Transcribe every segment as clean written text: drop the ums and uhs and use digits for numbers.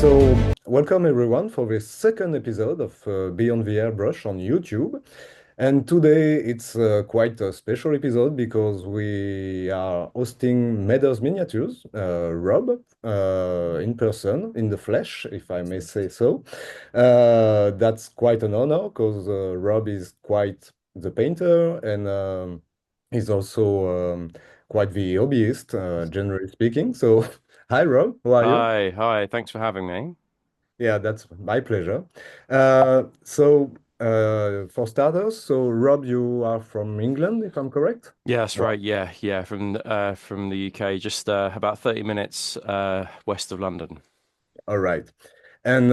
Welcome everyone for this second episode of Beyond the Airbrush on YouTube. And today it's quite a special episode because we are hosting Mader's Miniatures, Rob, in person, in the flesh, if I may say so. That's quite an honor because Rob is quite the painter and he's also quite the hobbyist, generally speaking. So, hi Rob, how are you? Hi, thanks for having me. Yeah, that's my pleasure. For starters, so Rob, you are from England, if I'm correct? Yeah, that's Right. right. Yeah, from the UK, just about 30 minutes west of London. All right. And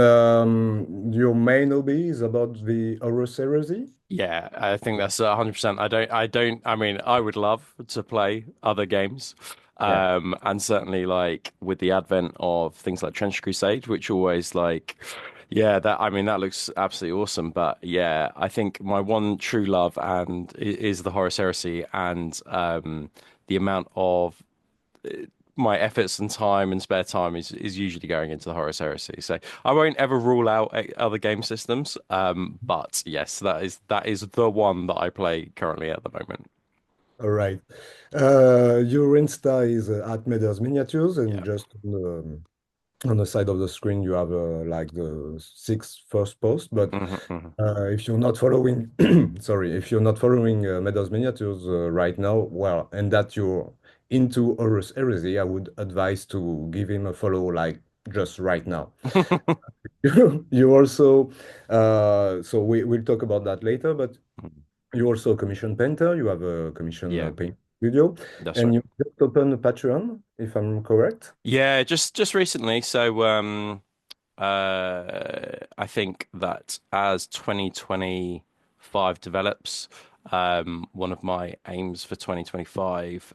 your main hobby is about the Horus Heresy? Yeah, I think that's 100%. I mean, I would love to play other games. Yeah. And certainly like with the advent of things like Trench Crusade, which always like, yeah, I mean, that looks absolutely awesome. But yeah, I think my one true love is the Horus Heresy and the amount of my efforts and time and spare time is usually going into the Horus Heresy. So I won't ever rule out other game systems. But yes, that is the one that I play currently at the moment. All right. Your Insta is at Mader's Miniatures, and Yeah. just on the side of the screen, you have like the six first post. But Hmm. if you're not following, sorry, if you're not following Meadows Miniatures right now, well, and that you're into Horus Heresy, I would advise to give him a follow, like just right now. You also, so we'll talk about that later, but you're also a commission painter. You have a commission Yeah, paint studio, that's and right. you just opened a Patreon, if I'm correct. Yeah, just recently. So I think that as 2025 develops, one of my aims for 2025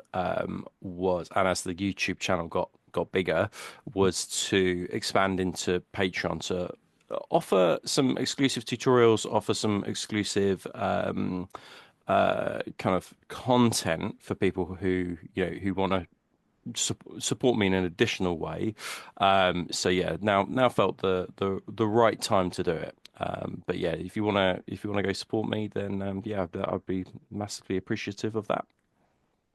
was, and as the YouTube channel got bigger, was to expand into Patreon to offer some exclusive tutorials, offer some exclusive kind of content for people who who want to support me in an additional way. So yeah, now felt the right time to do it. But yeah, if you wanna go support me, then yeah, I'd be massively appreciative of that.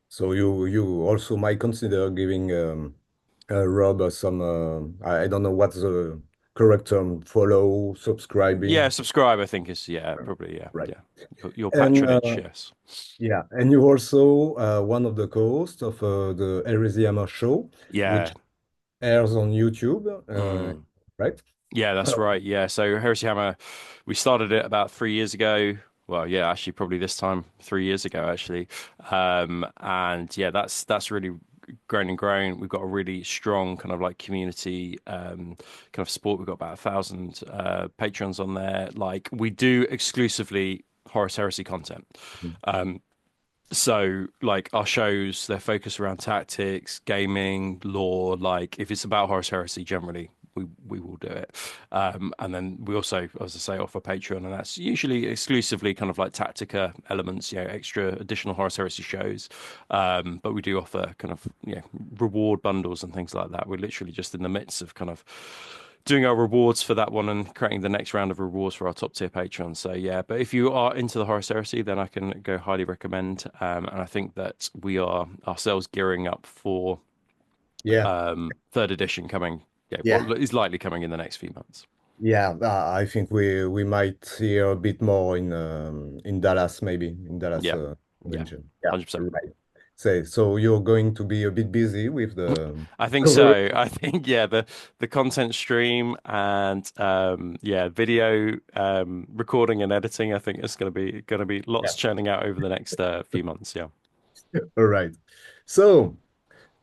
So you also might consider giving Rob some I don't know what's the correct term, follow, Yeah, subscribing, subscribe. I think is yeah, probably right? yeah. Your And patronage, yes. yeah, and you're also one of the co-hosts of the Heresy Hammer show, Yeah. which airs on YouTube, Mm. right? Yeah, that's right. Yeah. So Heresy Hammer, we started it about 3 years ago. Well, yeah, actually, probably this time 3 years ago, actually. And yeah, that's really grown and grown. We've got a really strong kind of like community kind of support. We've got about 1,000 patrons on there. Like we do exclusively Horus Heresy content. So like our shows, they're focused around tactics, gaming, lore. Like if it's about Horus Heresy, generally we will do it. And then we also, as I say, offer Patreon, and that's usually exclusively kind of like Tactica elements, extra additional Horus Heresy shows. But we do offer kind of reward bundles and things like that. We're literally just in the midst of kind of doing our rewards for that one and creating the next round of rewards for our top tier patrons. So yeah, but if you are into the Horus Heresy, then I can go highly recommend. And I think that we are ourselves gearing up for Yeah, third edition coming. Yeah, yeah, what is likely coming in the next few months. yeah. I think we might hear a bit more in Dallas, maybe in Dallas Yeah, yeah, convention. Yeah, 100%. right. Say, so you're going to be a bit busy with the I think cover. so. I think yeah, the content stream and yeah, video recording and editing. I think it's going to be Yeah. lots churning out over the next few months. Yeah. All right. So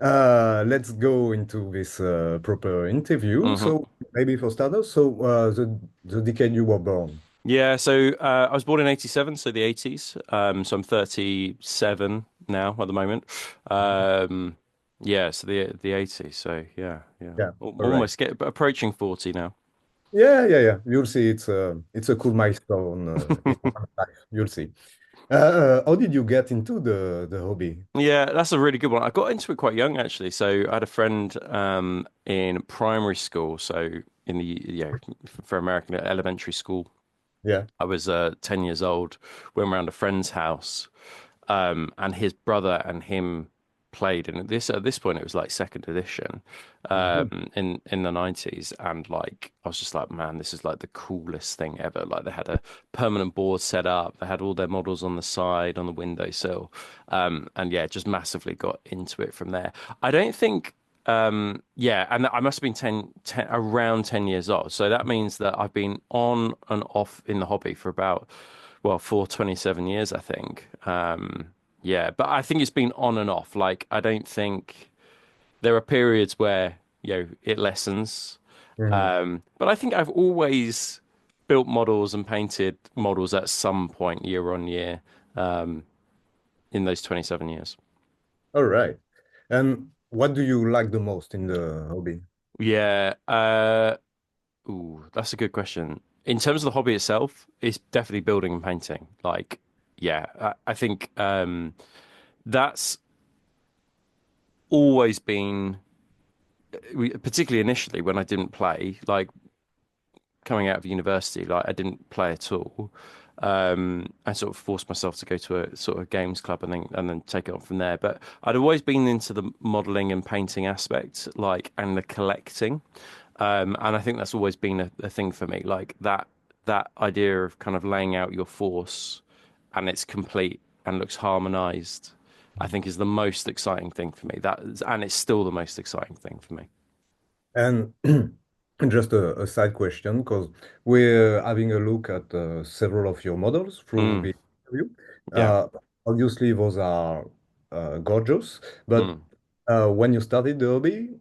let's go into this proper interview. Hmm. So maybe for starters, so the decade you were born. Yeah, so I was born in 87, so the 80s. So I'm 37 now at the moment. Um, yeah, so the 80s. So yeah, yeah. Yeah. All right. Almost approaching 40 now. Yeah, yeah, yeah. You'll see. It's a cool milestone in life. You'll see. How did you get into the hobby? Yeah, that's a really good one. I got into it quite young actually. So I had a friend in primary school, so in the for American elementary school. Yeah. I was 10 years old, went around a friend's house, and his brother and him played. And at this point, it was like second edition Mhm. in the 90s. And like, I was just like, man, this is like the coolest thing ever. Like, they had a permanent board set up, they had all their models on the side, on the windowsill. And yeah, just massively got into it from there. I don't think. Yeah, and I must have been around 10 years old. So that means that I've been on and off in the hobby for about, well, for 27 years, I think. Yeah, but I think it's been on and off. Like, I don't think there are periods where, it lessens. Mhm. But I think I've always built models and painted models at some point year on year, um, in those 27 years. All right. And what do you like the most in the hobby? Yeah. That's a good question. In terms of the hobby itself, it's definitely building and painting. Like, yeah, I think that's always been, particularly initially when I didn't play, like coming out of university, like I didn't play at all. I sort of forced myself to go to a sort of games club and then take it on from there. But I'd always been into the modeling and painting aspect, like and the collecting. And I think that's always been a thing for me, like that idea of kind of laying out your force and it's complete and looks harmonized, I think is the most exciting thing for me. And it's still the most exciting thing for me. And just a side question, because we're having a look at several of your models through Mm, the interview. yeah. Uh, Obviously, those are gorgeous, but Mm. when you started the hobby,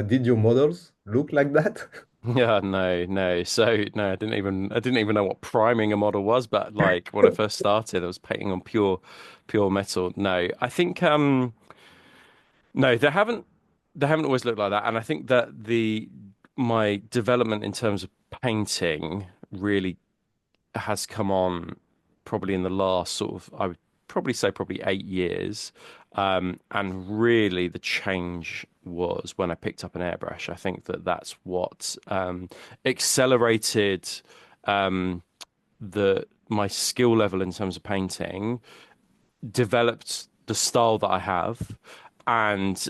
did your models look like that? Yeah, no, no. So no, I didn't even know what priming a model was, but like when I first started, I was painting on pure metal. No, I think no, they haven't always looked like that. And I think that the my development in terms of painting really has come on probably in the last sort of, I would probably say probably 8 years. And really the change was when I picked up an airbrush. I think that that's what accelerated um, the my skill level in terms of painting, developed the style that I have, and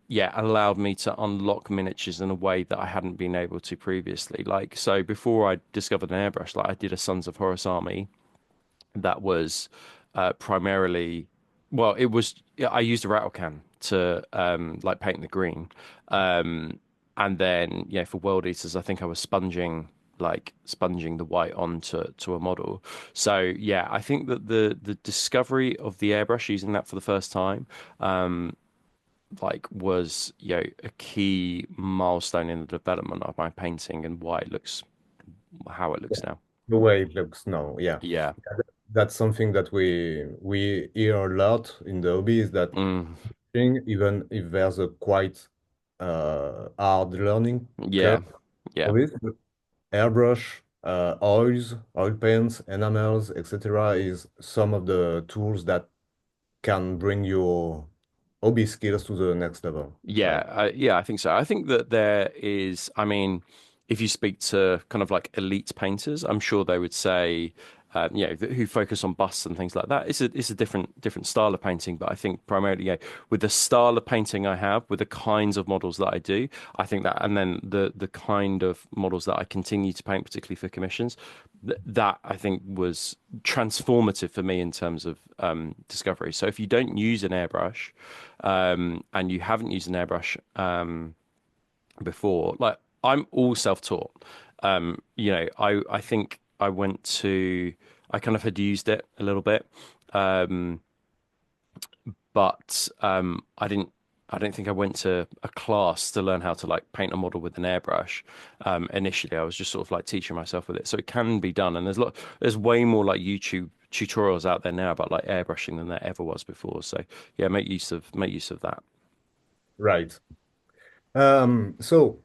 yeah, allowed me to unlock miniatures in a way that I hadn't been able to previously. Like, so before I discovered an airbrush, like I did a Sons of Horus Army that was primarily, well, it was, I used a rattle can to like paint the green. Um, and then, yeah, for World Eaters, I think I was sponging the white onto a model. So yeah, I think that the discovery of the airbrush, using that for the first time, like was, a key milestone in the development of my painting and how it looks now. The way it looks now, yeah. Yeah. That's something that we hear a lot in the hobby is that Mm, even if there's a quite hard learning curve yeah. Yeah. of it, airbrush, oils, oil paints, enamels, etc., is some of the tools that can bring your hobby skills to the next level, Yeah, right? yeah, I think so. I think that there is, I mean, if you speak to kind of like elite painters, I'm sure they would say, who focus on busts and things like that. It's a different style of painting, but I think primarily, with the style of painting I have, with the kinds of models that I do, I think that, and then the kind of models that I continue to paint, particularly for commissions, that I think was transformative for me in terms of discovery. So if you don't use an airbrush, and you haven't used an airbrush before, like I'm all self-taught. I think I kind of had used it a little bit, um, but I don't think I went to a class to learn how to like paint a model with an airbrush. Initially, I was just sort of like teaching myself with it, so it can be done. And there's way more like YouTube tutorials out there now about like airbrushing than there ever was before. So yeah, make use of that. Right. So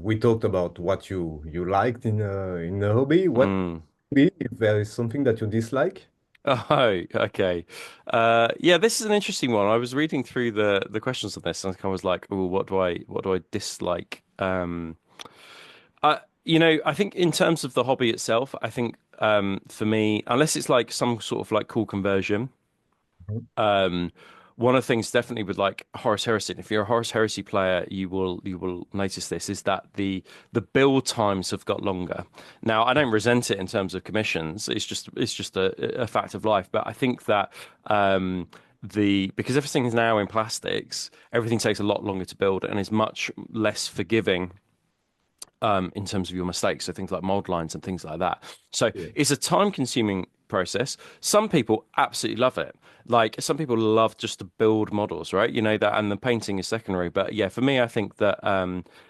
we talked about what you liked in the hobby. What Mm. be if there is something that you dislike? Oh, okay. Yeah, this is an interesting one. I was reading through the questions on this, and I was like, "Oh, what do I dislike?" I think in terms of the hobby itself, I think for me, unless it's like some sort of like cool conversion, Mhm. um, one of the things definitely with like Horus Heresy, and if you're a Horus Heresy player, you will notice this is that the build times have got longer. Now, I don't resent it in terms of commissions. It's just a fact of life. But I think that the because everything is now in plastics, everything takes a lot longer to build and is much less forgiving in terms of your mistakes, so things like mold lines and things like that. So Yeah. it's a time-consuming process. Some people absolutely love it. Like some people love just to build models, right? You know that, and the painting is secondary. But yeah, for me, I think that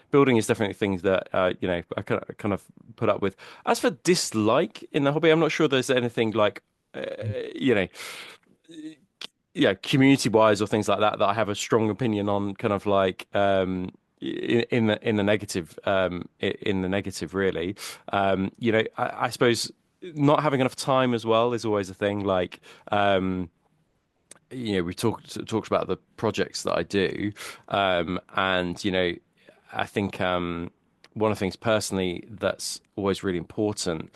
building is definitely things that I kind of put up with. As for dislike in the hobby, I'm not sure there's anything like uh, you know yeah, community wise or things like that I have a strong opinion on kind of like in the negative in the negative really. I suppose not having enough time as well is always a thing. Like we talked about the projects that I do, and I think one of the things personally that's always really important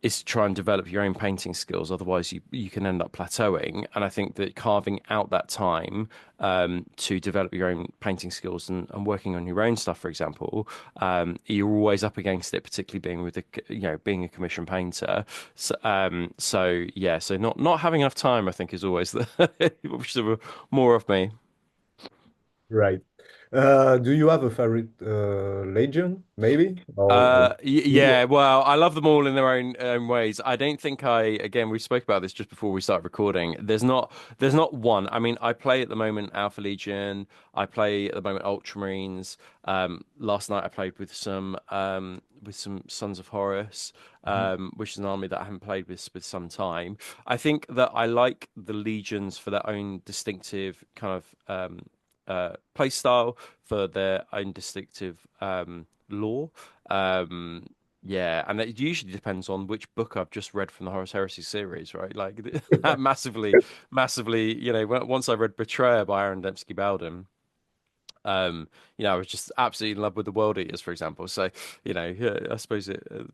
is to try and develop your own painting skills. Otherwise, you can end up plateauing. And I think that carving out that time to develop your own painting skills and working on your own stuff, for example, you're always up against it, particularly being with being a commission painter. So yeah, so not having enough time, I think, is always the which is more of me. Right. Do you have a favorite legion, maybe? Or Yeah, well, I love them all in their own ways. I don't think again, we spoke about this just before we started recording. There's not one. I mean, I play at the moment Alpha Legion. I play at the moment Ultramarines. Last night I played with some Sons of Horus, which is an army that I haven't played with some time. I think that I like the legions for their own distinctive kind of play style, for their own distinctive lore. Um, yeah, and it usually depends on which book I've just read from the Horus Heresy series, right? Like that massively, once I read Betrayer by Aaron Dembski Bowden, I was just absolutely in love with the World Eaters, for example. So, yeah, I suppose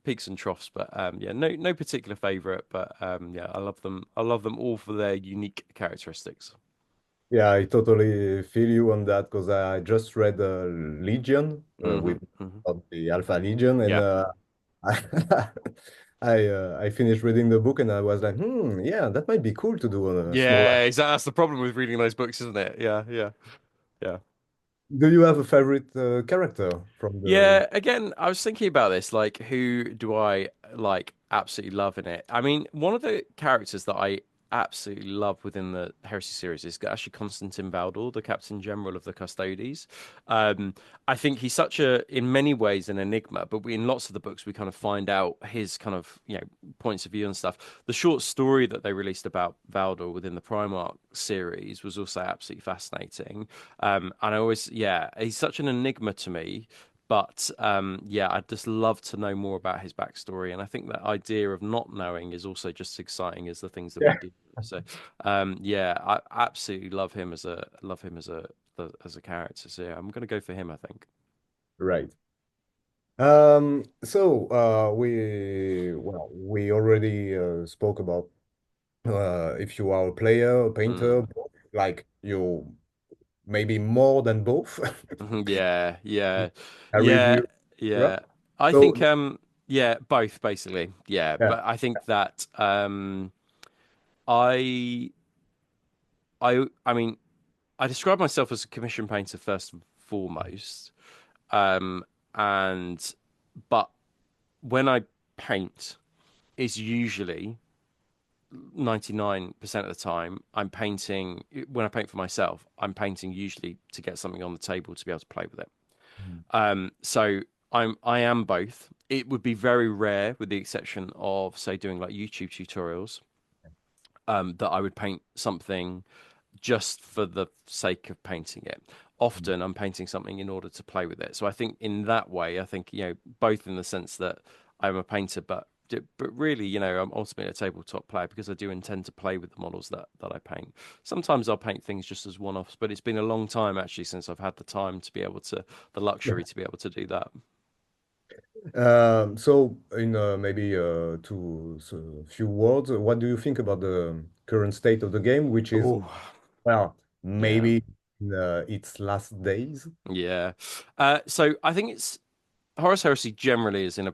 peaks and troughs, but yeah, no particular favorite, but yeah, I love them. I love them all for their unique characteristics. Yeah, I totally feel you on that because I just read Legion Hmm. with Hmm. the Alpha Legion, and Yeah. I I finished reading the book and I was like, yeah, that might be cool to do on a small. Yeah, exactly. That's the problem with reading those books, isn't it? Yeah, yeah, yeah. Do you have a favorite character from the? Yeah, again, I was thinking about this, like who do I like absolutely love in it? I mean, one of the characters that I absolutely love within the Heresy series is actually Constantine Valdor, the Captain General of the Custodes. Um, I think he's in many ways, an enigma, but in lots of the books we kind of find out his kind of, points of view and stuff. The short story that they released about Valdor within the Primarch series was also absolutely fascinating. And yeah, he's such an enigma to me. But yeah, I'd just love to know more about his backstory, and I think that idea of not knowing is also just as exciting as the things that we Yeah. do. So, yeah, I absolutely love him as a character. So yeah, I'm gonna go for him, I think. Right. So we already spoke about if you are a player, a Mm. painter, like you maybe more than both. Mhm. Yeah, yeah, A yeah, review. Yeah. yeah. I think So yeah, both basically. Yeah, yeah. but I think that I I mean I describe myself as a commission painter first and foremost. Um, and but when I paint, it's usually 99% of the time I'm painting. When I paint for myself, I'm painting usually to get something on the table to be able to play with it. Mhm. So I am both. It would be very rare, with the exception of say doing like YouTube tutorials, that I would paint something just for the sake of painting it. Often I'm painting something in order to play with it. So I think in that way, I think, both in the sense that I'm a painter, but but really, I'm ultimately a tabletop player because I do intend to play with the models that I paint. Sometimes I'll paint things just as one-offs, but it's been a long time actually since I've had the time to be able to, the luxury to be able to do that. So, in maybe two so few words, what do you think about the current state of the game, which is, Oh, well, yeah. maybe in its last days? Yeah. So I think it's Horus Heresy generally is in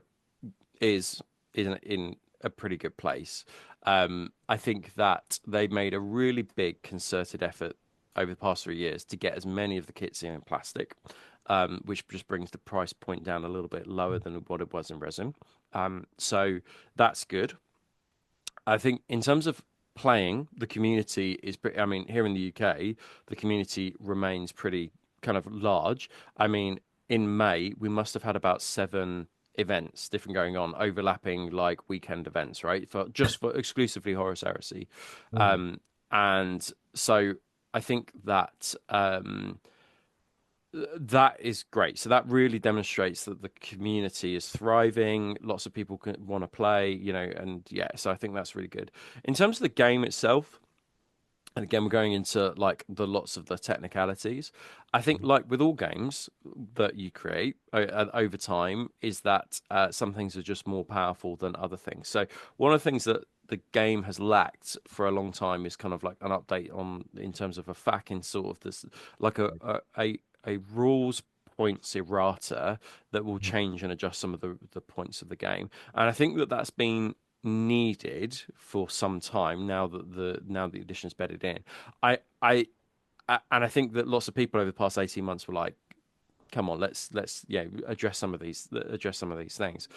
a pretty good place. I think that they made a really big concerted effort over the past 3 years to get as many of the kits in plastic, which just brings the price point down a little bit lower than what it was in resin. So that's good. I think in terms of playing, the community is pretty, I mean, here in the UK, the community remains pretty kind of large. I mean, in May, we must have had about 7 events different going on, overlapping like weekend events, right? For exclusively Horus Heresy. Mm. Um, and so I think that that is great. So that really demonstrates that the community is thriving. Lots of people can want to play, and yeah, so I think that's really good. In terms of the game itself, and again, we're going into like the lots of the technicalities. I think, like with all games that you create over time, is that some things are just more powerful than other things. So one of the things that the game has lacked for a long time is kind of like an update on in terms of a FAQ in sort of this like a rules points errata that will change and adjust some of the points of the game. And I think that that's been needed for some time now the edition's bedded in. I I and I think that lots of people over the past 18 months were like, come on, let's address some of these things.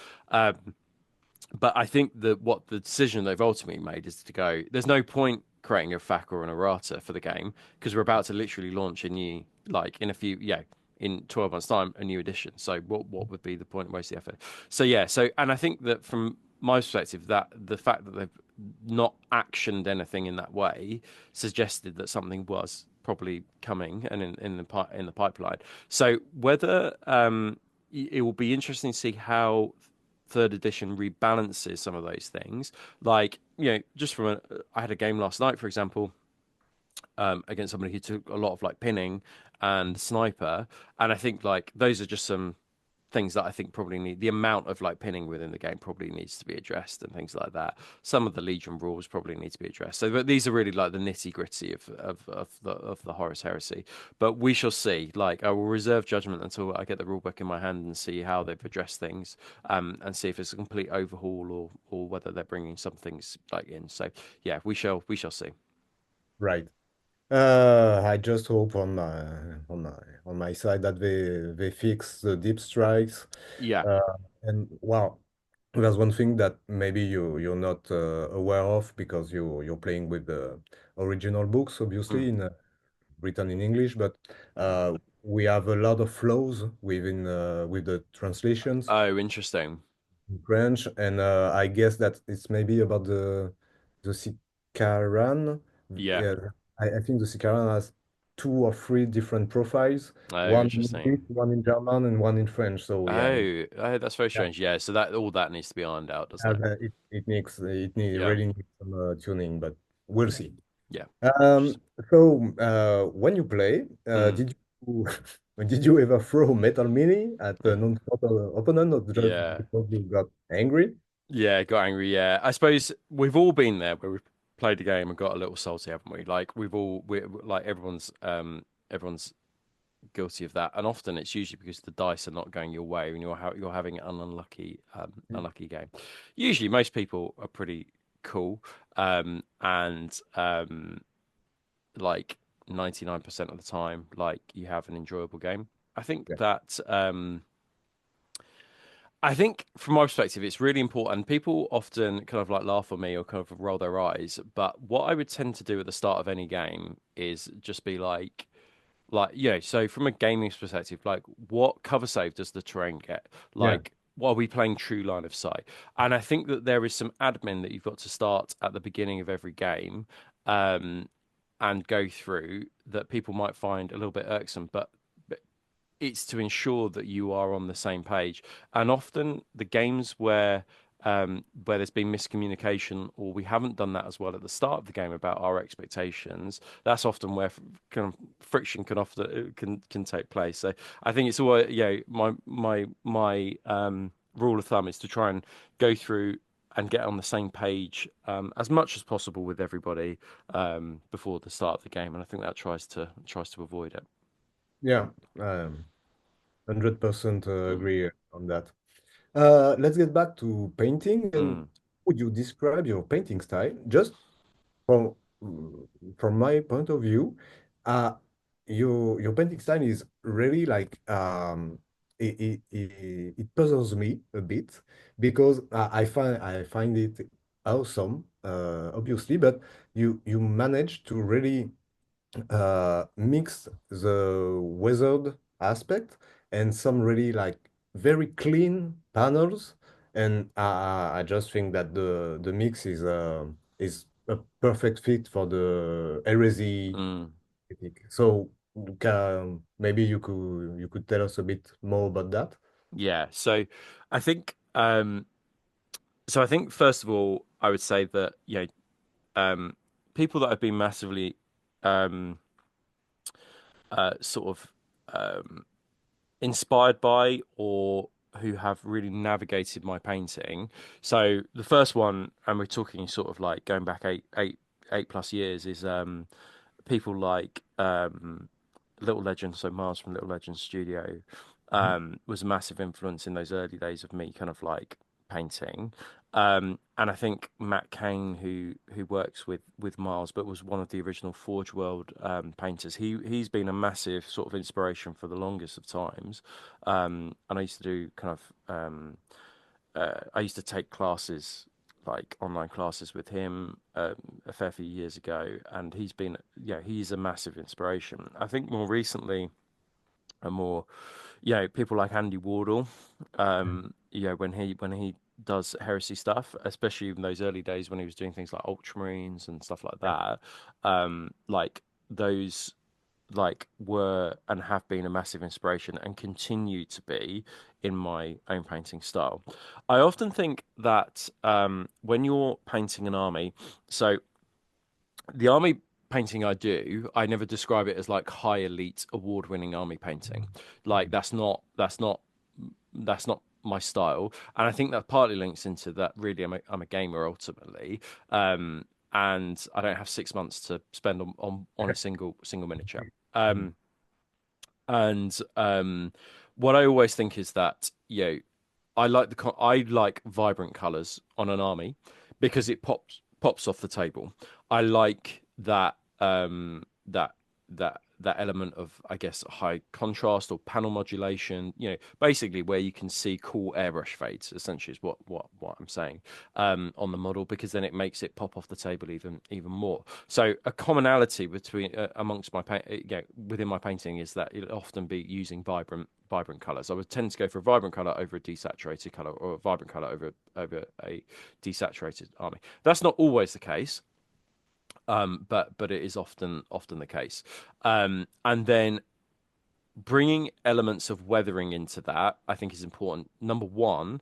But I think that what the decision they've ultimately made is to go, there's no point creating a FAQ or an errata for the game because we're about to literally launch a new, like in a few, yeah, in 12 months' time, a new edition. So what would be the point in wasting the effort? So yeah, and I think that from my perspective, that the fact that they've not actioned anything in that way suggested that something was probably coming and in the pipeline. So whether it will be interesting to see how third edition rebalances some of those things. Like, just I had a game last night, for example, against somebody who took a lot of like pinning and sniper, and I think like those are just some things that I think probably need the amount of like pinning within the game probably needs to be addressed and things like that. Some of the Legion rules probably need to be addressed. So, but these are really like the nitty gritty of the Horus Heresy. But we shall see. Like, I will reserve judgment until I get the rulebook in my hand and see how they've addressed things, and see if it's a complete overhaul or whether they're bringing some things like in. So, yeah, we shall see. Right. I just hope on my side that they fix the deep strikes. Yeah. Uh, and well, there's one thing that maybe you're not aware of because you're playing with the original books, Mm. obviously in written in English, but we have a lot of flaws with the translations Oh, interesting. in French, and I guess that it's maybe about the Sikaran. Yeah. Yeah, I think the Sikaran has 2 or 3 different profiles, Oh, one in English, interesting. one in German, and one in French. So yeah, Oh, that's very yeah, strange. Yeah, so that all that needs to be ironed out, doesn't it? it Yeah, really needs some tuning, but we'll see. yeah. Um, so when you play, Mm, did you did you ever throw Metal Mini at a non-total opponent, or just yeah, because you got angry? yeah. Got angry. Yeah, I suppose we've all been there where we've played a game and got a little salty, haven't we? Like we're like everyone's guilty of that, and often it's usually because the dice are not going your way and you're having an unlucky game. Usually, most people are pretty cool, and like 99% of the time, like you have an enjoyable game. I think Yeah, that I think from my perspective, it's really important. People often kind of like laugh at me or kind of roll their eyes, but what I would tend to do at the start of any game is just be like so from a gaming perspective, like what cover save does the terrain get? yeah, Like, what are we playing true line of sight? And I think that there is some admin that you've got to start at the beginning of every game, um, and go through that people might find a little bit irksome, but it's to ensure that you are on the same page. And often the games where where there's been miscommunication or we haven't done that as well at the start of the game about our expectations, that's often where kind of friction can often can take place. So I think it's always my rule of thumb is to try and go through and get on the same page as much as possible with everybody before the start of the game, and I think that tries to avoid it. Yeah, 100% Mm. agree on that. Let's get back to painting. And Mm. would you describe your painting style? Just from from my point of view, uh, your painting style is really like it puzzles me a bit because I find it awesome, obviously, but you manage to really mix the weathered aspect and some really like very clean panels. And I just think that the mix is a perfect fit for the heresy Mm. technique. So maybe you could tell us a bit more about that. Yeah, so I think I think first of all, I would say that people that have been massively um, sort of inspired by or who have really navigated my painting. So the first one, and we're talking sort of like going back eight plus years, is people like Little Legend, so Mars from Little Legend Studio, was a massive influence in those early days of me kind of like painting. And I think Matt Kane, who works with Miles, but was one of the original Forge World painters, he's been a massive sort of inspiration for the longest of times. And I used to do kind of I used to take classes like online classes with him a fair few years ago, and he's a massive inspiration. I think more recently, and more people like Andy Wardle, when he does heresy stuff, especially in those early days when he was doing things like Ultramarines and stuff like that, like those were and have been a massive inspiration and continue to be in my own painting style. I often think that when you're painting an army, so the army painting I do, I never describe it as like high elite award-winning army painting. Like that's not my style, and I think that partly links into that. Really, I'm a gamer ultimately, and I don't have 6 months to spend on a single miniature. Um, and what I always think is that I like vibrant colors on an army because it pops off the table. I like that element of, I guess, high contrast or panel modulation. Basically where you can see cool airbrush fades. Essentially, is what I'm saying on the model, because then it makes it pop off the table even more. So a commonality between amongst my within my painting is that it'll often be using vibrant colors. I would tend to go for a vibrant color over a desaturated color, or a vibrant color over a desaturated army. That's not always the case, but it is often the case. And then bringing elements of weathering into that, I think, is important. Number one,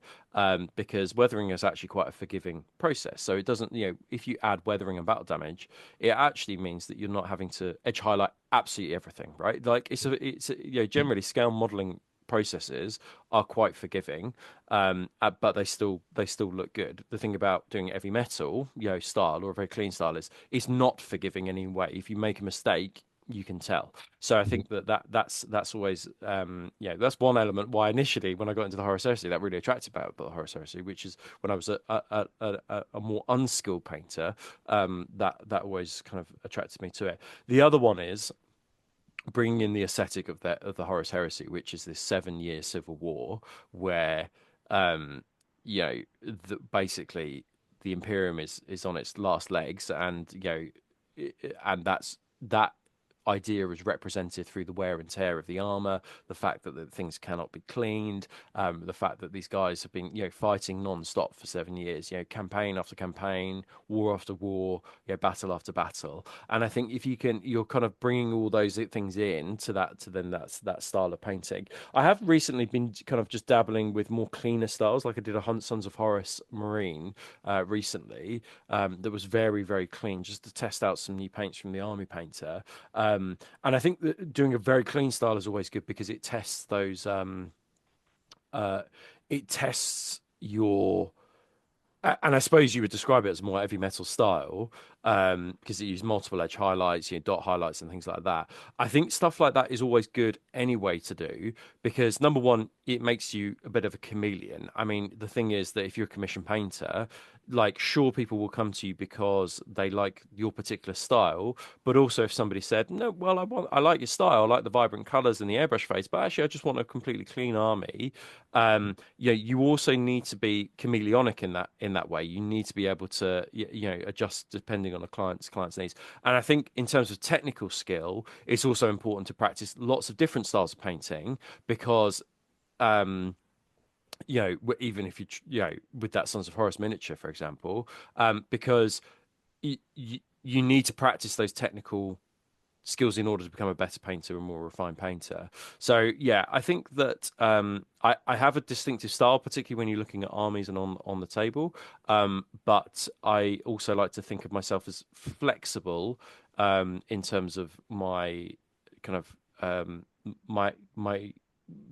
because weathering is actually quite a forgiving process. So it doesn't, if you add weathering and battle damage, it actually means that you're not having to edge highlight absolutely everything, right? Like generally scale modeling processes are quite forgiving, but they still look good. The thing about doing heavy metal, style or a very clean style is it's not forgiving in any way. If you make a mistake, you can tell. So I think that's always that's one element why initially when I got into the Horus Heresy that really attracted about the Horus Heresy, which is when I was a more unskilled painter, that always kind of attracted me to it. The other one is bringing in the aesthetic of the Horus Heresy, which is this 7 year civil war where basically the Imperium is on its last legs, and and that idea is represented through the wear and tear of the armor, the fact that the things cannot be cleaned, the fact that these guys have been, fighting non-stop for 7 years, campaign after campaign, war after war, battle after battle. And I think if you can, you're kind of bringing all those things in to that, to then that style of painting. I have recently been kind of just dabbling with more cleaner styles, like I did a Hunt Sons of Horus Marine recently, that was very, very clean, just to test out some new paints from the army painter. And I think that doing a very clean style is always good because it tests those. Uh, it tests your and I suppose you would describe it as more heavy metal style, because it used multiple edge highlights, dot highlights and things like that. I think stuff like that is always good anyway to do because number one, it makes you a bit of a chameleon. I mean, the thing is that if you're a commission painter, like sure people will come to you because they like your particular style, but also if somebody said, no, well, I like your style, I like the vibrant colors and the airbrush face, but actually I just want a completely clean army. Yeah, you also need to be chameleonic in that way. You need to be able to adjust depending on the client's needs. And I think in terms of technical skill, it's also important to practice lots of different styles of painting because um even if with that Sons of Horus miniature, for example, because you need to practice those technical skills in order to become a better painter and more refined painter. So yeah, I think that I have a distinctive style, particularly when you're looking at armies and on the table. But I also like to think of myself as flexible in terms of my kind of my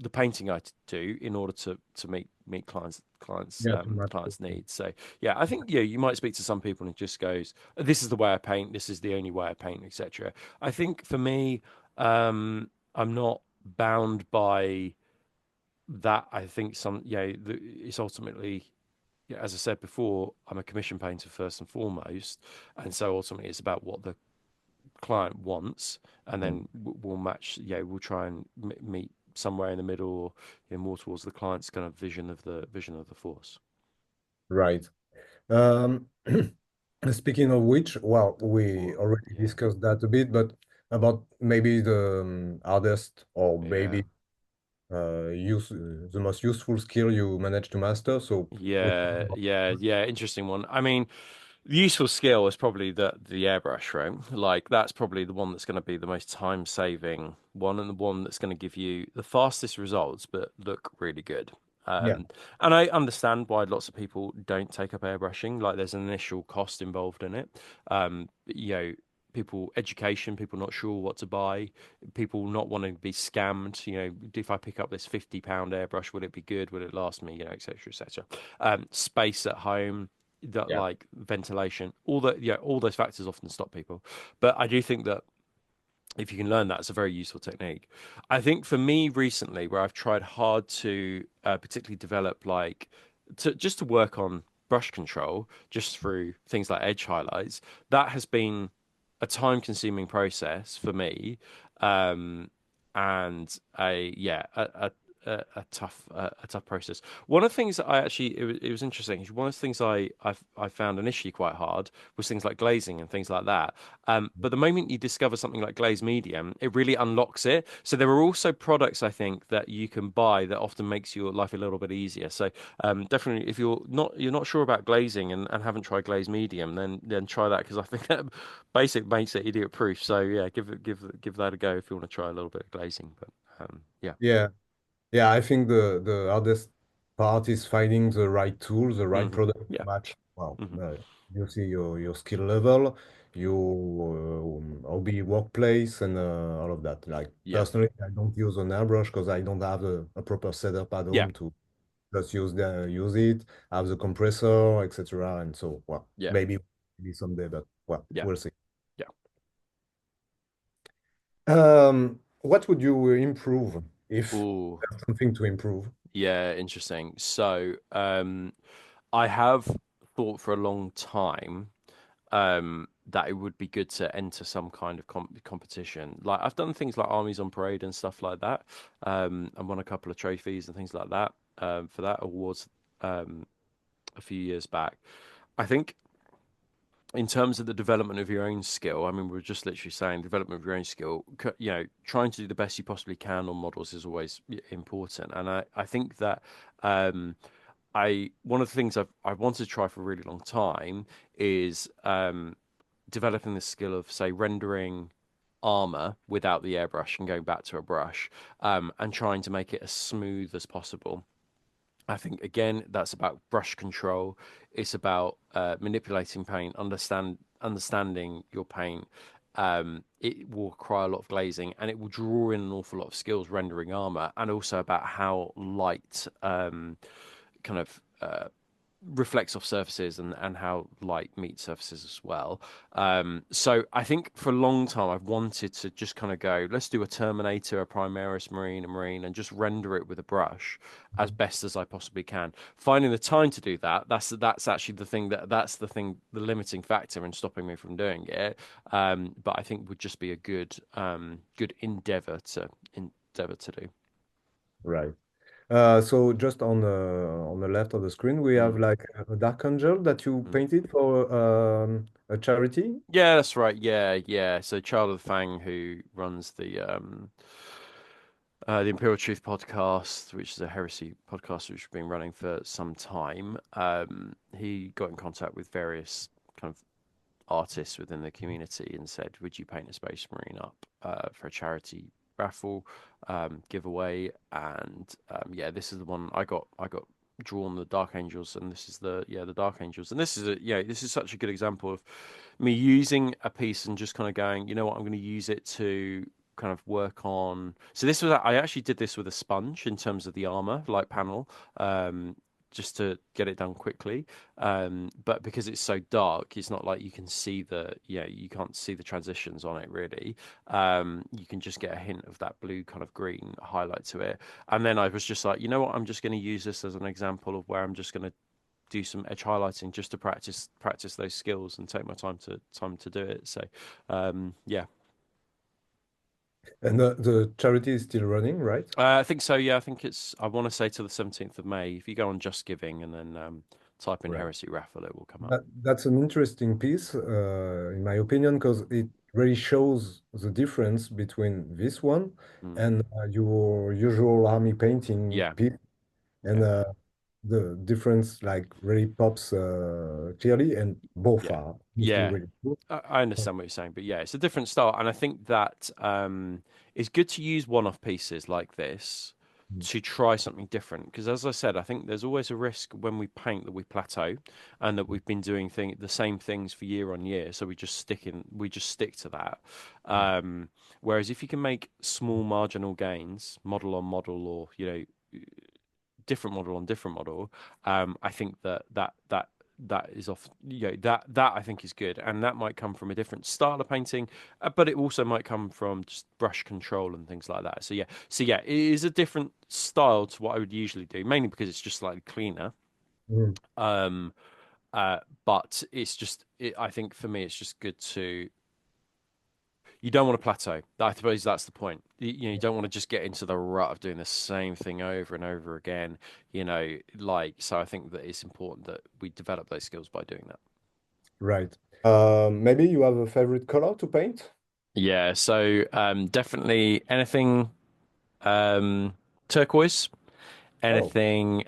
the painting I do in order to meet Yeah, to match it. clients needs. So yeah, I think you might speak to some people and it just goes, this is the way I paint, this is the only way I paint, etc. I think for me, I'm not bound by that. I think it's ultimately, yeah, as I said before, I'm a commission painter first and foremost, and so ultimately it's about what the client wants, and Mm. then we'll match. We'll try and meet somewhere in the middle, or more towards the client's kind of vision of the force. Right. Um, Speaking of which, well, we Or already yeah, discussed that a bit, but about maybe the hardest or yeah. maybe the most useful skill you managed to master. So which Yeah, one? yeah, yeah. Interesting one. I mean, the useful skill is probably the airbrush, right? Like that's probably the one that's going to be the most time saving one and the one that's going to give you the fastest results, but look really good. Yeah, And I understand why lots of people don't take up airbrushing. Like there's an initial cost involved in it. People education, people not sure what to buy, people not wanting to be scammed. If I pick up this £50 airbrush, will it be good? Will it last me? Etc. Etc. Space at home, that yeah, like ventilation, all those factors often stop people. But I do think that if you can learn that, it's a very useful technique. I think for me recently, where I've tried hard to particularly develop to work on brush control just through things like edge highlights, that has been a time consuming process for me. Um, and a tough process. One of the things that it was interesting. One of the things I found initially quite hard was things like glazing and things like that. But the moment you discover something like glaze medium, it really unlocks it. So there are also products I think that you can buy that often makes your life a little bit easier. So definitely, if you're not sure about glazing and haven't tried glaze medium, then try that because I think that basic makes it idiot proof. So yeah, give that a go if you want to try a little bit of glazing. But yeah. yeah. Yeah, I think the hardest part is finding the right tool, the right product to Yeah. match. Well, hmm you see your skill level, your hobby workplace, and all of that. Like Yeah. personally, I don't use an airbrush because I don't have a proper setup at Yeah. home to just use it, have the compressor, etc. And so, well, Yeah. maybe someday, but well, Yeah. we'll see. Yeah. What would you improve if Oh, there's something to improve? yeah. Interesting. So, I have thought for a long time that it would be good to enter some kind of competition. Like I've done things like Armies on Parade and stuff like that, and won a couple of trophies and things like that for that awards a few years back. I think in terms of the development of your own skill, I mean, we're just literally saying development of your own skill, trying to do the best you possibly can on models is always important. And I think that um, one of the things I've wanted to try for a really long time is developing the skill of, say, rendering armor without the airbrush and going back to a brush, and trying to make it as smooth as possible. I think again that's about brush control. It's about manipulating paint, understanding your paint. It will require a lot of glazing, and it will draw in an awful lot of skills rendering armor, and also about how light kind of reflects off surfaces and how light meets surfaces as well. So I think for a long time I've wanted to just kind of go, let's do a Terminator, a Primaris Marine, a Marine, and just render it with a brush as best as I possibly can. Finding the time to do that, that's actually the limiting factor in stopping me from doing it. But I think would just be a good endeavor to do. Right. So just on the left of the screen, we Mm, have like a dark angel that you mm. painted for a charity. Yeah, that's right. Yeah, yeah. So Child of the Fang, who runs the Imperial Truth podcast, which is a heresy podcast which we've been running for some time, he got in contact with various kind of artists within the community and said, "Would you paint a Space Marine up for a charity raffle giveaway?" And yeah, this is the one I got. I got drawn the Dark Angels, and this is the Dark Angels, and this is this is such a good example of me using a piece and just kind of going, you know what, I'm going to use it to kind of work on. So this was I actually did this with a sponge in terms of the armor like panel. Just to get it done quickly. But because it's so dark, it's not like you can see you can't see the transitions on it really. You can just get a hint of that blue kind of green highlight to it. And then I was just like, you know what, I'm just going to use this as an example of where I'm just going to do some edge highlighting just to practice those skills and take my time to do it. So yeah. And the charity is still running, right? I think so. Yeah, I think I want to say till the 17th of May. If you go on Just Giving and then type in Right. Heresy Raffle, it will come up. That's an interesting piece, in my opinion, because it really shows the difference between this one Mm. and your usual army painting Yeah, piece. And yeah, the difference like really pops clearly, and both yeah, are honestly yeah. really cool. I understand what you're saying, but yeah, it's a different style, and I think that it's good to use one-off pieces like this Mm. to try something different. Because as I said, I think there's always a risk when we paint that we plateau, and that we've been doing the same things for year on year, so we just stick to that. Yeah. Whereas if you can make small marginal gains, model on model, or different model on different model, I think that is off that I think is good, and that might come from a different style of painting, but it also might come from just brush control and things like that. So yeah, it is a different style to what I would usually do, mainly because it's just slightly cleaner. Mm. um but I think for me it's just good to, you don't want to plateau. I suppose that's the point. You don't want to just get into the rut of doing the same thing over and over again. So I think that it's important that we develop those skills by doing that. Right. Maybe you have a favorite color to paint? Yeah, so definitely anything turquoise, Oh, anything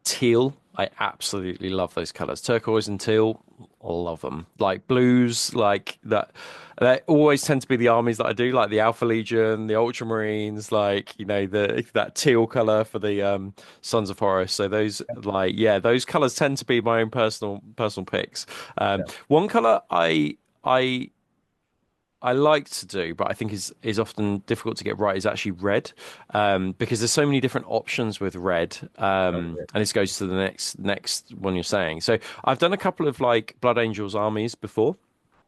teal. I absolutely love those colors. Turquoise and teal, I love them. Like blues, like that. They always tend to be the armies that I do, like the Alpha Legion, the Ultramarines, like the that teal color for the Sons of Horus. So those, like, yeah, those colors tend to be my own personal picks. yeah. One color I I like to do, but I think is often difficult to get right, is actually red, because there's so many different options with red, Okay. and this goes to the next one you're saying. So I've done a couple of like Blood Angels armies before.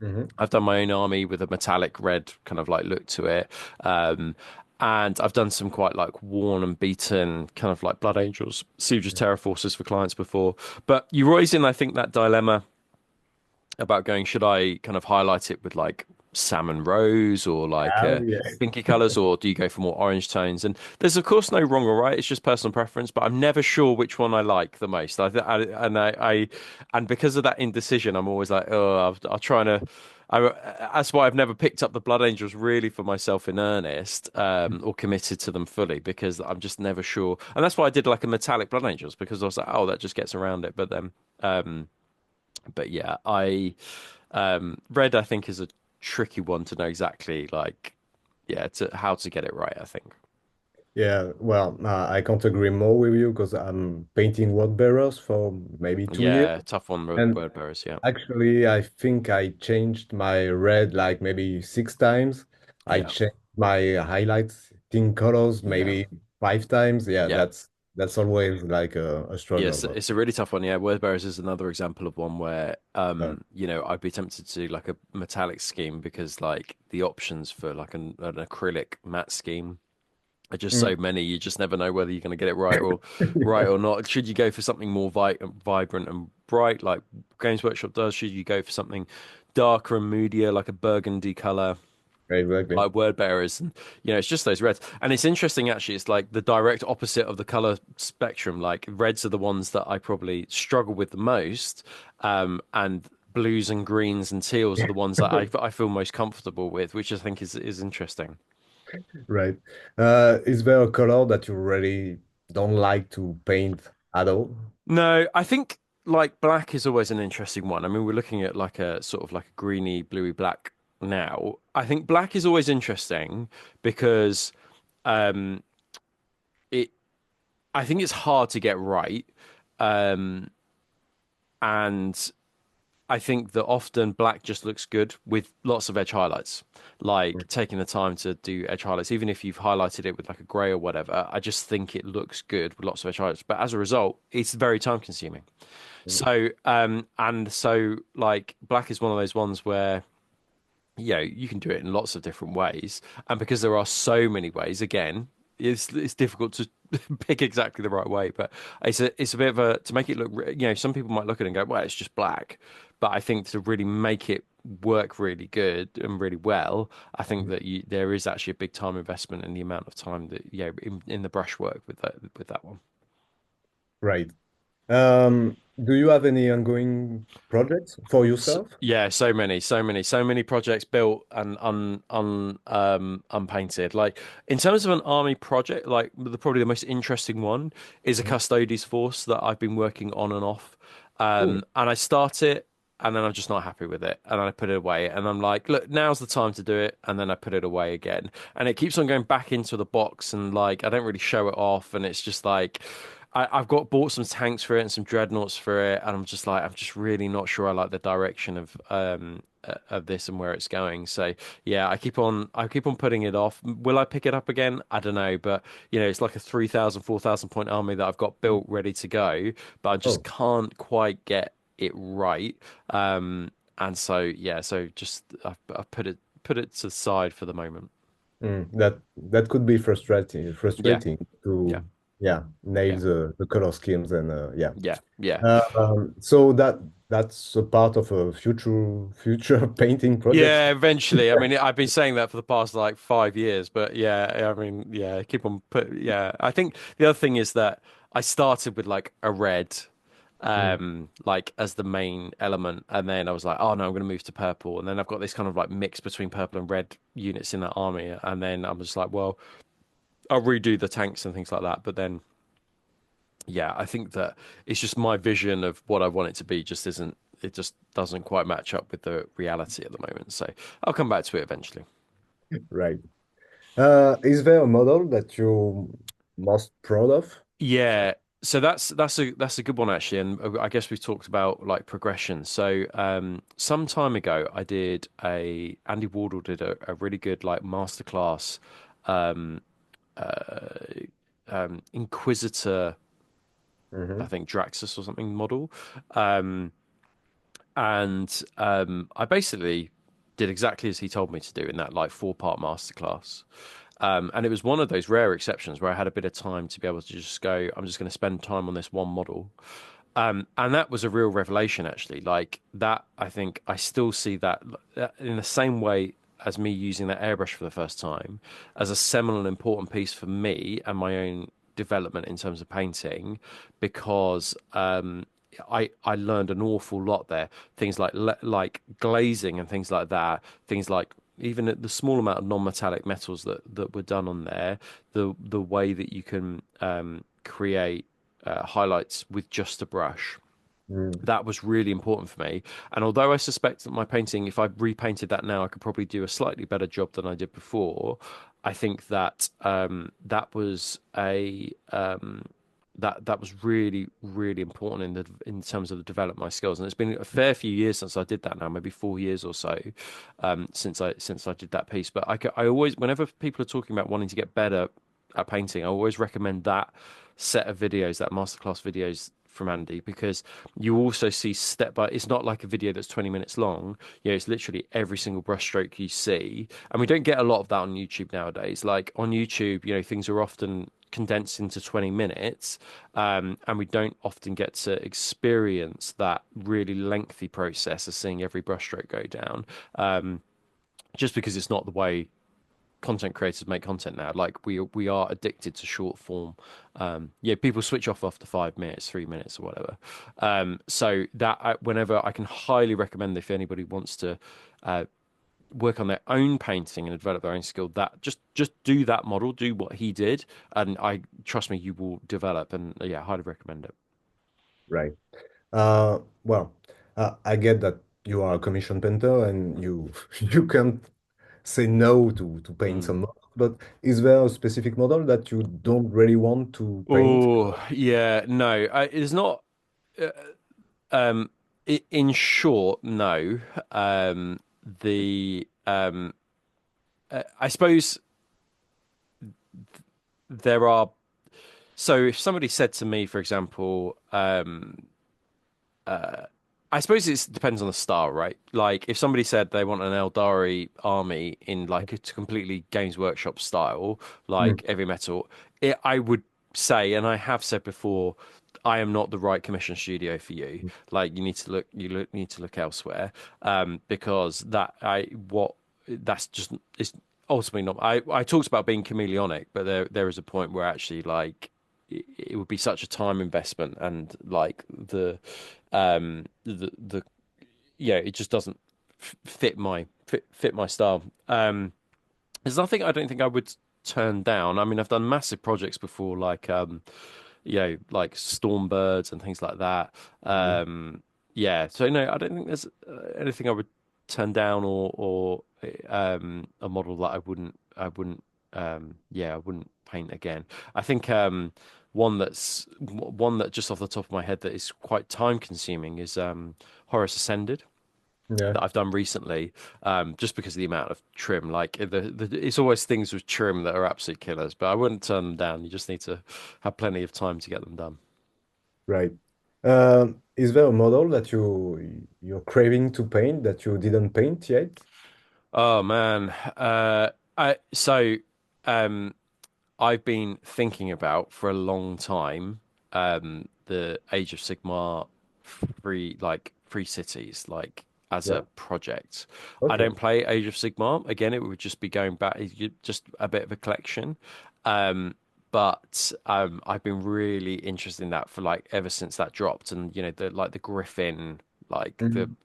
Hmm. I've done my own army with a metallic red kind of like look to it, and I've done some quite like worn and beaten kind of like Blood Angels, Sieges Terror Forces for clients before. But you're always in, I think, that dilemma about going, should I kind of highlight it with like salmon rose or like Oh, yeah. pinky colors, or do you go for more orange tones? And there's of course no wrong or right. It's just personal preference. But I'm never sure which one I like the most. And because of that indecision, I'm always like, oh, I'll try to. That's why I've never picked up the Blood Angels really for myself in earnest, or committed to them fully because I'm just never sure. And that's why I did like a metallic Blood Angels because I was like, oh, that just gets around it. Um, but yeah, red I think is a tricky one to know exactly like yeah to how to get it right. I think Yeah, well, I can't agree more with you because I'm painting word bearers for maybe 2 years. yeah, tough one with And word bearers. Yeah, actually, I think I changed my red like maybe 6 times. I yeah, changed my highlighting colors yeah, maybe 5 times. Yeah, yeah. that's always like a struggle. Yes, But it's a really tough one. Yeah, word bearers is another example of one where, uh, I'd be tempted to do like a metallic scheme because like the options for like an acrylic matte scheme are just mm, so many. You just never know whether you're going to get it right or not. Should you go for something more vibrant and bright, like Games Workshop does? Should you go for something darker and moodier, like a burgundy color? yeah, exactly. Like word bearers, and it's just those reds. And it's interesting actually. It's like the direct opposite of the color spectrum. Like reds are the ones that I probably struggle with the most, and blues and greens and teals are the ones that I feel most comfortable with, which I think is interesting. Right. Is there a color that you really don't like to paint at all? No, I think like black is always an interesting one. I mean, we're looking at like a sort of like a greeny, bluey black now. I think black is always interesting because um it I think it's hard to get right. Um and I think that often black just looks good with lots of edge highlights. Like taking the time to do edge highlights, even if you've highlighted it with like a grey or whatever, I just think it looks good with lots of edge highlights. But as a result, it's very time consuming. So like black is one of those ones where, you can do it in lots of different ways. And because there are so many ways, again, it's difficult to pick exactly the right way. But it's a bit of a to make it look, some people might look at it and go, well, it's just black. But I think to really make it work really good and really well, I think that there is actually a big time investment in the amount of time that, in the brushwork with that one. Right. Do you have any ongoing projects for yourself? Yeah, so many projects built and unpainted. Like in terms of an army project, like probably the most interesting one is a Mhm. Custodes force that I've been working on and off. Cool. And I start it and then I'm just not happy with it. And then I put it away and I'm like, look, now's the time to do it. And then I put it away again. And it keeps on going back into the box and like I don't really show it off. And it's just like I've bought some tanks for it and some dreadnoughts for it, and I'm just really not sure I like the direction of this and where it's going. So yeah, I keep on putting it off. Will I pick it up again? I don't know, but it's like a 3,000, 4,000 point army that I've got built ready to go, but I just Oh, can't quite get it right. And so yeah, so just I've put it to the side for the moment. that could be frustrating. Yeah, Frustrating yeah, to yeah nail yeah, the color schemes and yeah. yeah, yeah. So that's a part of a future painting project. Yeah, eventually. I mean, I've been saying that for the past like 5 years, but yeah, I mean, yeah, keep on yeah. I think the other thing is that I started with like a red, Mm, like as the main element, and then I was like, oh no, I'm going to move to purple, and then I've got this kind of like mix between purple and red units in that army, and then I'm just like, well, I'll redo the tanks and things like that, but then yeah, I think that it's just my vision of what I want it to be just isn't it just doesn't quite match up with the reality at the moment. So I'll come back to it eventually. right. Is there a model that you're most proud of? Yeah, so that's a good one actually, and I guess we've talked about like progression. So some time ago, I did a Andy Wardle did a really good like masterclass um, uh, Inquisitor, I Hmm. think Draxus or something model. Um, And I basically did exactly as he told me to do in that like 4-part masterclass. And it was one of those rare exceptions where I had a bit of time to be able to just go, I'm just going to spend time on this one model. And that was a real revelation, actually. Like that, I think I still see that in the same way. as me using that airbrush for the first time as a seminal and important piece for me and my own development in terms of painting because I learned an awful lot there. Things like glazing and things like that. Things like even the small amount of non-metallic metals that were done on there. The way that you can create highlights with just a brush. Mm. That was really important for me. And although I suspect that my painting, if I repainted that now, I could probably do a slightly better job than I did before. I think that that was a that was really really important in terms of the develop my skills. And it's been a fair few years since I did that now, maybe 4 years or so since I did that piece. But I always, whenever people are talking about wanting to get better at painting, I always recommend that set of videos, that masterclass videos from Andy, because you also see step by, it's not like a video that's 20 minutes long. It's literally every single brushstroke you see. And we don't get a lot of that on YouTube nowadays. Like on YouTube, things are often condensed into 20 minutes, and we don't often get to experience that really lengthy process of seeing every brushstroke go down, just because it's not the way content creators make content now. Like we are addicted to short form. Yeah, people switch off after 5 minutes, 3 minutes, or whatever. So that whenever I can highly recommend if anybody wants to work on their own painting and develop their own skill, that just do that model, do what he did, and I trust me, you will develop. And yeah, highly recommend it. Right. Well, I get that you are a commission painter and you you can't say no to paint Mm. some models, but is there a specific model that you don't really want to paint? Oh yeah, no, it's not. Uh, in short, no. The I suppose there are. So if somebody said to me, for example, I suppose it depends on the style, right? Like if somebody said they want an Eldari army in like a completely Games Workshop style, Mm, like heavy metal, I would say, and I have said before, I am not the right commission studio for you. Like need to look elsewhere, because that's just it's ultimately not. I talked about being chameleonic, but there is a point where actually like it would be such a time investment and like the yeah, it just doesn't fit my style. There's nothing I don't think I would turn down. I mean, I've done massive projects before, like like Stormbirds and things like that. mm, Yeah, so no, I don't think there's anything I would turn down or a model that I wouldn't paint again. I think one that just off the top of my head that is quite time consuming is Horus Ascended yeah, that I've done recently, just because of the amount of trim. Like it's always things with trim that are absolute killers, but I wouldn't turn them down. You just need to have plenty of time to get them done. right. Is there a model that you're craving to paint that you didn't paint yet? Oh man, I so um, I've been thinking about for a long time the Age of Sigmar free cities like as a Yeah. project. I Okay. don't play Age of Sigmar. Again, it would just be going back just a bit of a collection. Um, but I've been really interested in that for like ever since that dropped, and the Griffin, like Mhm.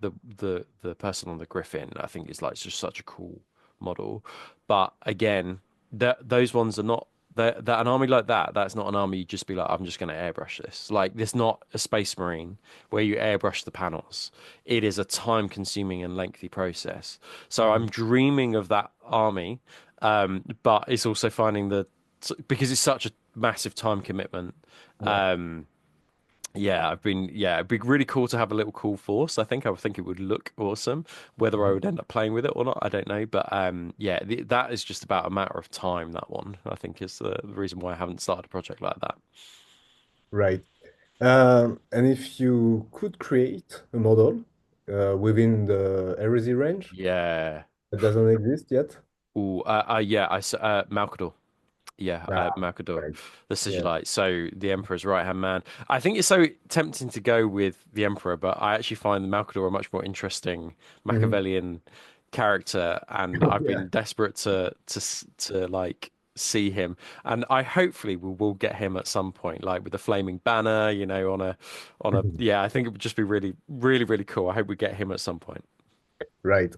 the person on the Griffin, I think is like just such a cool model. But again, those ones are not that an army like that's not an army you just be like, I'm just going to airbrush this. Like, this not a Space Marine where you airbrush the panels. It is a time-consuming and lengthy process. So I'm Mhm. dreaming of that army, but it's also finding because it's such a massive time commitment. Yeah. Um, yeah, it'd be really cool to have a little cool force. I would think it would look awesome. Whether I Mhm. would end up playing with it or not, I don't know. But yeah, that is just about a matter of time. That one, I think, is the reason why I haven't started a project like that. Right. And if you could create a model within the heresy range Yeah. that doesn't exist yet? Ooh, yeah, Malcador. Yeah, Ah, Malcador, right. the Yeah. Sigilite. So the Emperor's right-hand man. I think it's so tempting to go with the Emperor, but I actually find the Malcador a much more interesting Mhm. Machiavellian character, and I've Yeah. been desperate to like see him, and I hopefully will get him at some point, like with the flaming banner, on a yeah. I think it would just be really, really, really cool. I hope we get him at some point. Right.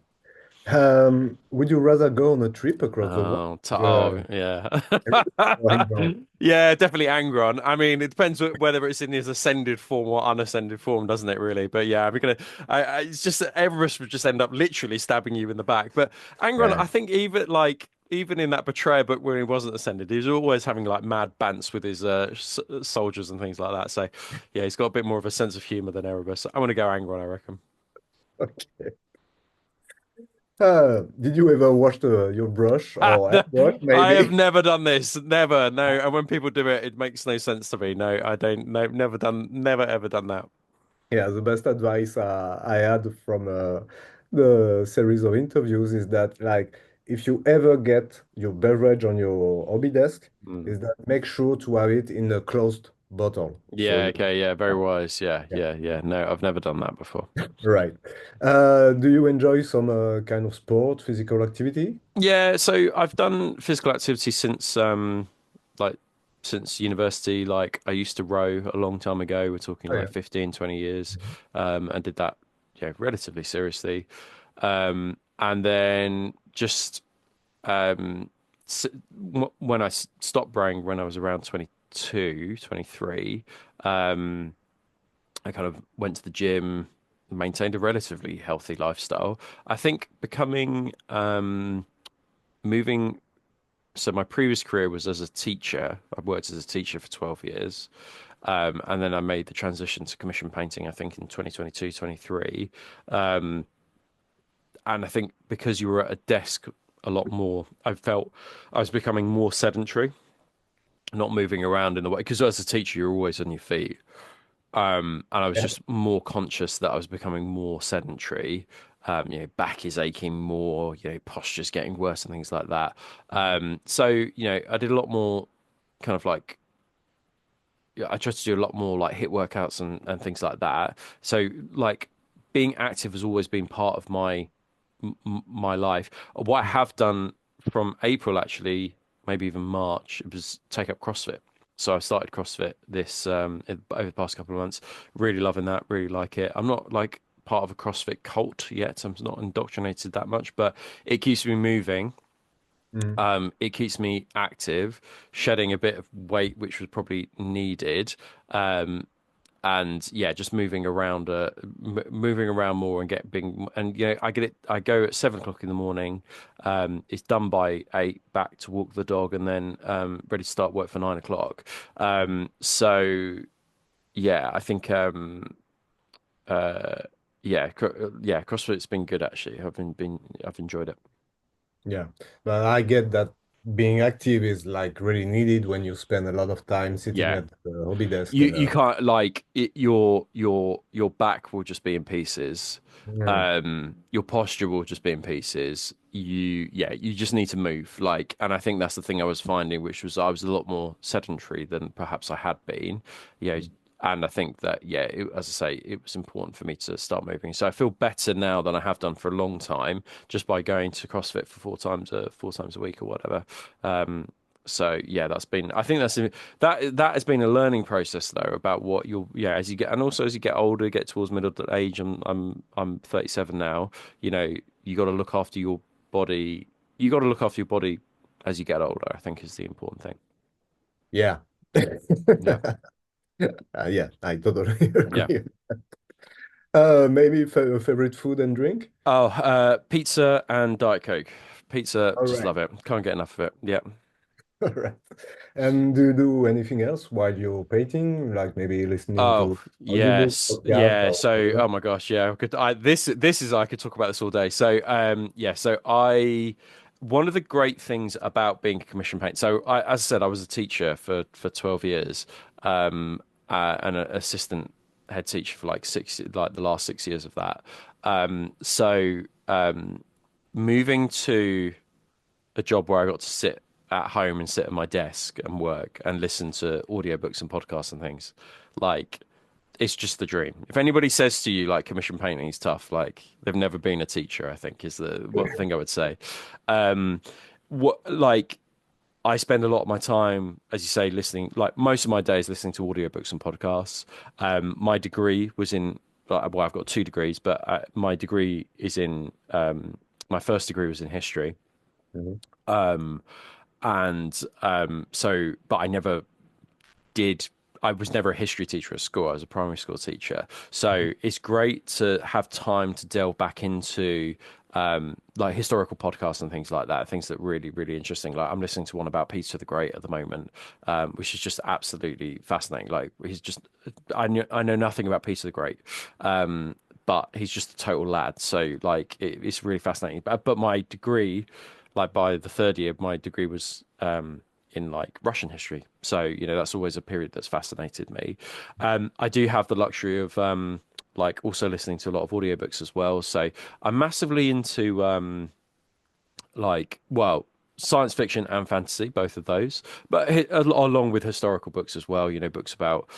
Would you rather go on a trip across the world? Oh, Uh, yeah. Going on. Yeah, definitely Angron. I mean, it depends whether it's in his ascended form or unascended form, doesn't it, really? But yeah, we're gonna. It's just that Everest would just end up literally stabbing you in the back. But Angron, Yeah. I think even in that Betrayer book when he wasn't ascended, he was always having like mad bants with his soldiers and things like that. So yeah, he's got a bit more of a sense of humor than Erebus. I want to go Angron, I reckon. Okay. Did you ever wash your brush or airbrush, I have maybe? never done this. Never. No. And when people do it, it makes no sense to me. No, I don't. No, never ever done that. Yeah, the best advice I had from the series of interviews is that, like, if you ever get your beverage on your hobby desk, Mm. is that make sure to have it in a closed bottle. So Yeah, you, okay, yeah, very wise. Yeah, yeah, yeah, yeah. No, I've never done that before. right. Do you enjoy some kind of sport, physical activity? Yeah, so I've done physical activity like since university. Like I used to row a long time ago. We're talking Oh, like yeah. 15, 20 years. And did that, yeah, relatively seriously. And then just um when I stopped rowing when I was around 22, 23. I kind of went to the gym, maintained a relatively healthy lifestyle. I think becoming moving so my previous career was as a teacher. I've worked as a teacher for 12 years. And then I made the transition to commission painting, I think in 2022, 23. And I think because you were at a desk a lot more, I felt I was becoming more sedentary, not moving around in the way. Because as a teacher, you're always on your feet. And I was Yeah. just more conscious that I was becoming more sedentary. Back is aching more, posture's getting worse and things like that. So, I did a lot more kind of like, yeah, I tried to do a lot more like hit workouts and things like that. So, like, being active has always been part of my life. What I have done from April, actually, maybe even March, it was take up CrossFit. So I started CrossFit over the past couple of months. Really loving that. Really like it. I'm not like part of a CrossFit cult yet. I'm not indoctrinated that much, but it keeps me moving. Mm. It keeps me active, shedding a bit of weight, which was probably needed. Um, and yeah, just moving around more and get being and I get it. I go at 7 o'clock in the morning. It's done by 8. Back to walk the dog, and then ready to start work for 9 o'clock. So yeah, I think uh, yeah, CrossFit's been good actually. I've enjoyed it. Yeah, but I get that being active is like really needed when you spend a lot of time sitting Yeah, at the hobby desk you can't like it, your back will just be in pieces. yeah. Your posture will just be in pieces. You just need to move. Like, and I think that's the thing I was finding, which was I was a lot more sedentary than perhaps I had been. You know, and I think that as I say, it was important for me to start moving. So I feel better now than I have done for a long time, just by going to CrossFit for 4 times a week or whatever. So yeah, that's been. I think that has been a learning process though about what you'll as you get and also as you get older, get towards middle age. I'm 37 now. You got to look after your body. You got to look after your body as you get older. I think is the important thing. Yeah. Yeah, Yeah, I totally yeah. agree. Maybe favorite food and drink? Oh, pizza and Diet Coke. Pizza, All just right. love it. Can't get enough of it. Yeah. All right. And do you do anything else while you're painting? Like maybe listening Oh to audiobook, yes, podcast, yeah. or So, whatever? oh my gosh, yeah. This is I could talk about this all day. So, yeah. So I one of the great things about being a commission painter. So, as I said, I was a teacher for 12 years, and an assistant head teacher for like the last 6 years of that. So, moving to a job where I got to sit at home and sit at my desk and work and listen to audiobooks and podcasts and things like it's just the dream. If anybody says to you like commission painting is tough, like they've never been a teacher, I think is the one thing I would say. Um, what like I spend a lot of my time, as you say, listening, like most of my days listening to audiobooks and podcasts. My degree was in, well, I've got two degrees, but my degree is in, my first degree was in history. Mhm. Um, so, but did I was never a history teacher at school. I was a primary school teacher. So it's great to have time to delve back into like historical podcasts and things like that, things that really, really interesting. Like I'm listening to one about Peter the Great at the moment, which is just absolutely fascinating. Like he's just I know nothing about Peter the Great. But he's just a total lad. So like it's really fascinating. But my degree, like by the third year, my degree was in like Russian history. So, you know, that's always a period that's fascinated me. I do have the luxury of like also listening to a lot of audiobooks as well. So I'm massively into well, science fiction and fantasy, both of those, but along with historical books as well. You know, books about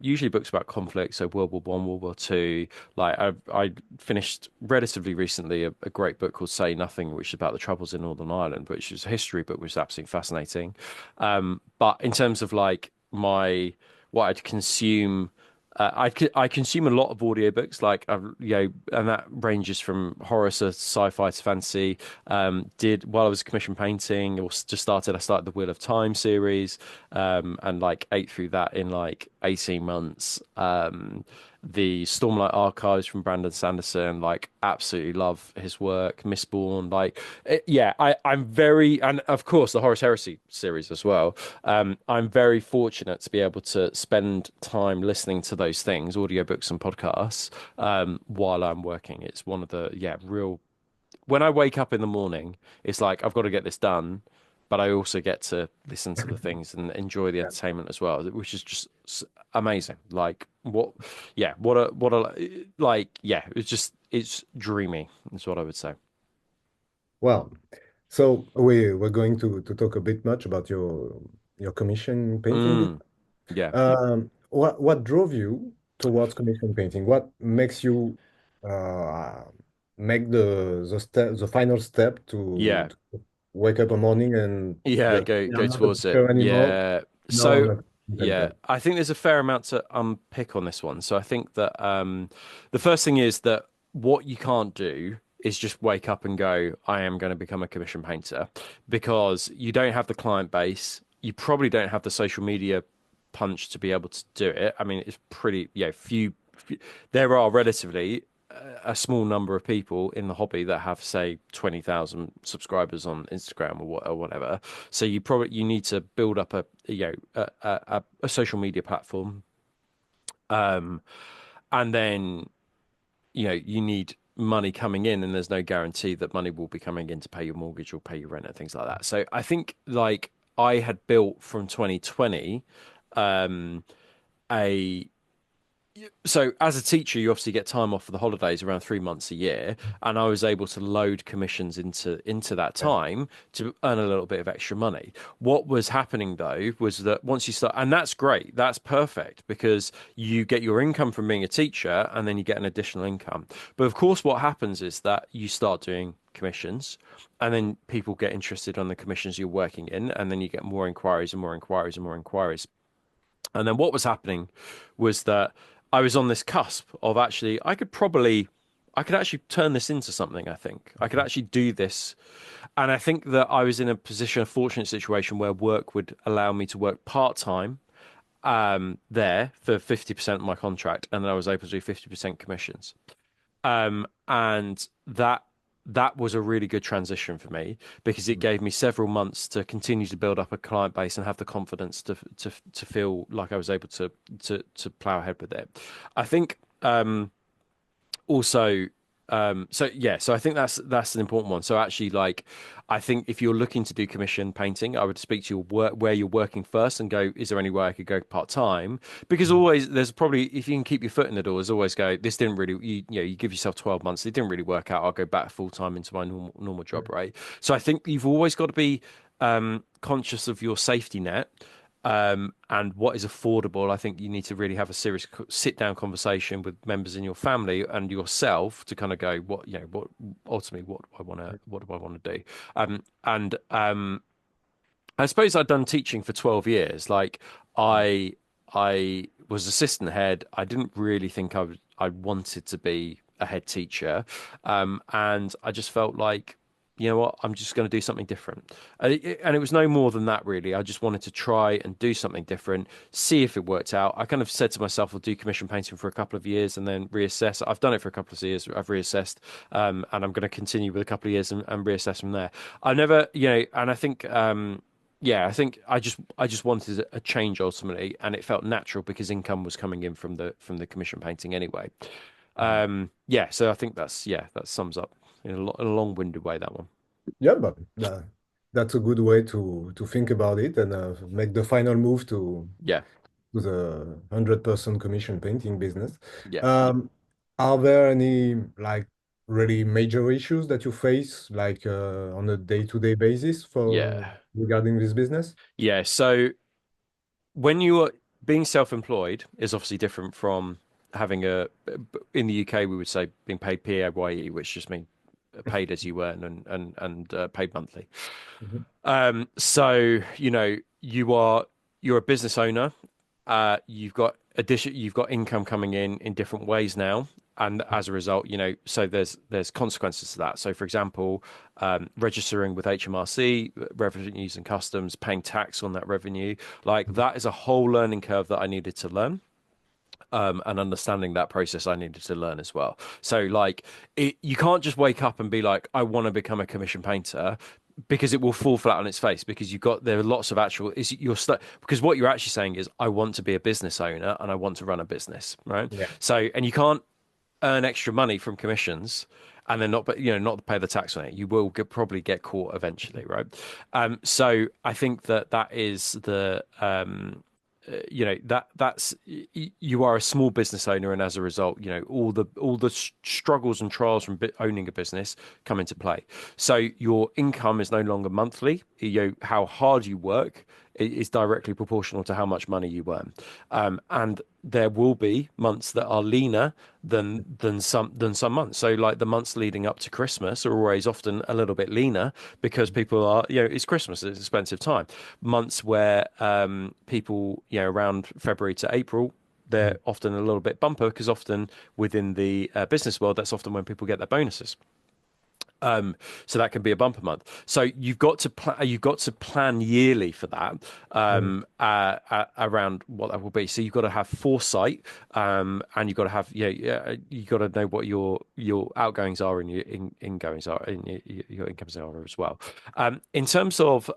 usually books about conflict, so World War One, World War Two. Like I finished relatively recently a great book called Say Nothing, which is about the troubles in Northern Ireland, which is a history book, which is absolutely fascinating. But in terms of like my what I'd consume. I consume a lot of audiobooks, like you know, and that ranges from horror to sci-fi to fantasy. Did while I was commission painting, or just started. I started the Wheel of Time series, and like ate through that in like 18 months. The Stormlight Archives from Brandon Sanderson, like absolutely love his work. Mistborn, like yeah, I'm very, and of course the Horus Heresy series as well. I'm very fortunate to be able to spend time listening to those things, audiobooks and podcasts, while I'm working. It's one of the real. When I wake up in the morning, it's like I've got to get this done, but I also get to listen to the things and enjoy the Yeah. entertainment as well, which is just amazing. Like what a like yeah, it's dreamy. Is what I would say. Well, so we're going to talk a bit much about your commission painting Mm, business. yeah, What drove you towards commission painting? What makes you uh, make the final step yeah. to wake up a morning and Yeah, yes, go I'm not a towards it. teacher anymore. Yeah. No, I'm So a yeah, painter. I think there's a fair amount to unpick on this one. So I think that the first thing is that what you can't do is just wake up and go, I am going to become a commission painter, because you don't have the client base. You probably don't have the social media punch to be able to do it. I mean, it's pretty, there are relatively a small number of people in the hobby that have, say, 20,000 subscribers on Instagram or whatever. So you need to build up a social media platform, um, and then you need money coming in, and there's no guarantee that money will be coming in to pay your mortgage or pay your rent and things like that. So I think like I had built from 2020 um, a so as a teacher, you obviously get time off for the holidays around 3 months a year, and I was able to load commissions into that Yeah. time to earn a little bit of extra money. What was happening though was that once you start, and that's great, that's perfect because you get your income from being a teacher, and then you get an additional income. But of course, what happens is that you start doing commissions, and then people get interested on the commissions you're working in, and then you get more inquiries and more inquiries and more inquiries. And then what was happening was that I was on this cusp of actually, I could actually turn this into something. I think I could actually do this. And I think that I was in a position, a fortunate situation where work would allow me to work part time there for 50% of my contract. And then I was able to do 50% commissions. And that was a really good transition for me because it gave me several months to continue to build up a client base and have the confidence to feel like I was able to plow ahead with it. I think also so I think that's an important one. So actually, like, I think if you're looking to do commission painting, I would speak to your work where you're working first and go, is there any way I could go part time? Because always there's probably, if you can keep your foot in the door, there's always go, this didn't really, you give yourself 12 months, it didn't really work out, I'll go back full time into my normal job, right? So I think you've always got to be conscious of your safety net, and what is affordable. I think you need to really have a serious sit down conversation with members in your family and yourself to kind of go, what, what ultimately, what do I want to do? And I suppose I'd done teaching for 12 years. Like I I was assistant head. I didn't really think I wanted to be a head teacher. And I just felt like, you know what, I'm just going to do something different. And it was no more than that, really. I just wanted to try and do something different, see if it worked out. I kind of said to myself, I'll do commission painting for a couple of years and then reassess. I've done it for a couple of years. I've reassessed, and I'm going to continue with a couple of years and reassess from there. I never, and I think, yeah, I think I just wanted a change ultimately, and it felt natural because income was coming in from the commission painting anyway. Yeah, so I think that sums up in a long-winded way that one. Yeah, but that's a good way to think about it and make the final move Yeah, to the 100% commission painting business. yeah, Um, are there any like really major issues that you face like on a day-to-day basis for yeah, regarding this business? yeah. So when you are being self-employed is obviously different from having in the UK we would say being paid PAYE, which just means paid as you earn and paid monthly. Mhm. So you're a business owner. You've got income coming in different ways now, and as a result, so there's consequences to that. So, for example, registering with HMRC, revenues and customs, paying tax on that revenue, like that is a whole learning curve that I needed to learn. And understanding that process, I needed to learn as well. So, like, you can't just wake up and be like, I want to become a commission painter, because it will fall flat on its face. Because there are lots of actual is you're stuck, because what you're actually saying is, I want to be a business owner and I want to run a business, right? Yeah. So, and you can't earn extra money from commissions and then not, but not pay the tax on it. You will probably get caught eventually, right? So I think that is you are a small business owner, and as a result, all the struggles and trials from owning a business come into play. So your income is no longer monthly. How hard you work is directly proportional to how much money you earn. And there will be months that are leaner than some months. So like the months leading up to Christmas are always often a little bit leaner because people are, it's Christmas, it's an expensive time. Months where people, around February to April, they're often a little bit bumper because often within the business world, that's often when people get their bonuses. So that can be a bumper month. So you've got to plan yearly for that, Mhm. around what that will be. So you've got to have foresight, and you've got to have you got to know what your outgoings are and your ingoings are, and your incomes are as well. In terms of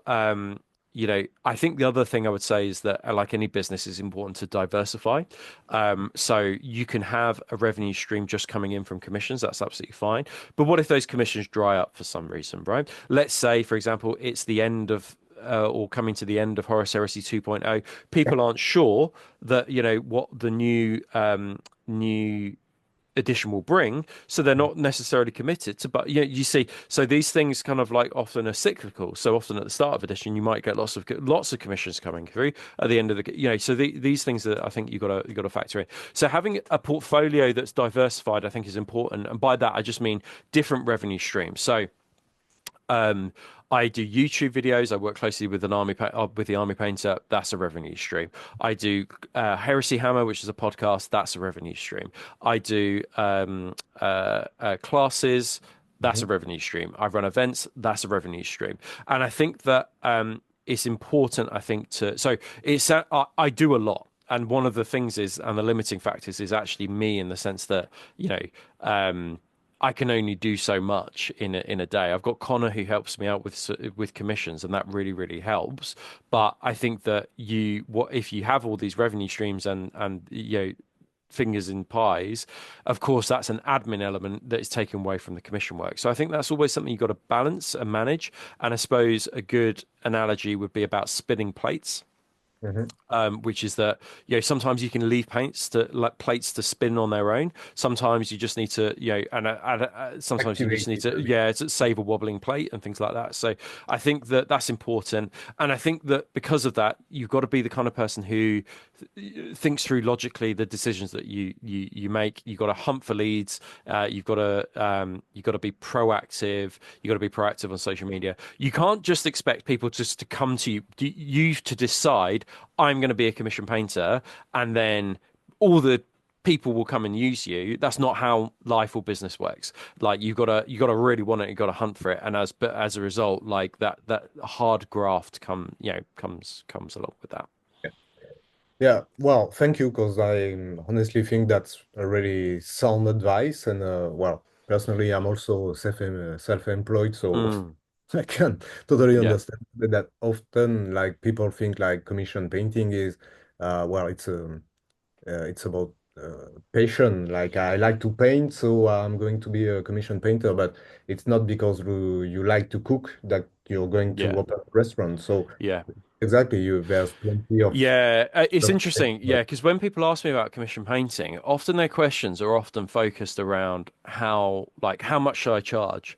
I think the other thing I would say is that, like any business, is important to diversify. So you can have a revenue stream just coming in from commissions. That's absolutely fine. But what if those commissions dry up for some reason, right? Let's say, for example, it's the end of or coming to the end of Horus Heresy 2.0. People aren't sure that what the new edition will bring, so they're not necessarily committed to. But you see, so these things kind of like often are cyclical. So often at the start of edition, you might get lots of commissions coming through. At the end of so these things that I think you got to factor in. So having a portfolio that's diversified, I think, is important, and by that I just mean different revenue streams. So um, I do YouTube videos. I work closely with with the army painter. That's a revenue stream. I do Heresy Hammer, which is a podcast. That's a revenue stream. I do classes. That's a Mhm. revenue stream. I run events. That's a revenue stream. And I think that it's important. I think to so it's I do a lot. And one of the things is, and the limiting factors is actually me, in the sense that you know. I can only do so much in a day. I've got Connor who helps me out with commissions, and that really really helps. But I think that what if you have all these revenue streams and fingers in pies, of course that's an admin element that is taken away from the commission work. So I think that's always something you've got to balance and manage. And I suppose a good analogy would be about spinning plates. Mhm. Which is that sometimes you can leave paints to like plates to spin on their own. Sometimes you just need to sometimes you just Activate need it to a bit. to save a wobbling plate and things like that. So I think that that's important, and I think that because of that, you've got to be the kind of person who thinks through logically the decisions that you make. You've got to hunt for leads. You've got to be proactive. You've got to be proactive on social media. You can't just expect people just to come to you to decide I'm going to be a commission painter, and then all the people will come and use you. That's not how life or business works. Like you got to really want it. You got to hunt for it, and as a result, like that hard graft comes along with that. Yeah, well, thank you, because I honestly think that's a really sound advice. And well, personally, I'm also self-employed, so Mm, I can totally yeah, understand that often, like people think like commission painting is, well, it's about passion. Like I like to paint, so I'm going to be a commission painter. But it's not because you like to cook that you're going to yeah, open a restaurant. So yeah. exactly, there's plenty of Yeah, it's stuff. interesting. Yeah, because when people ask me about commission painting, often their questions are often focused around how much should I charge?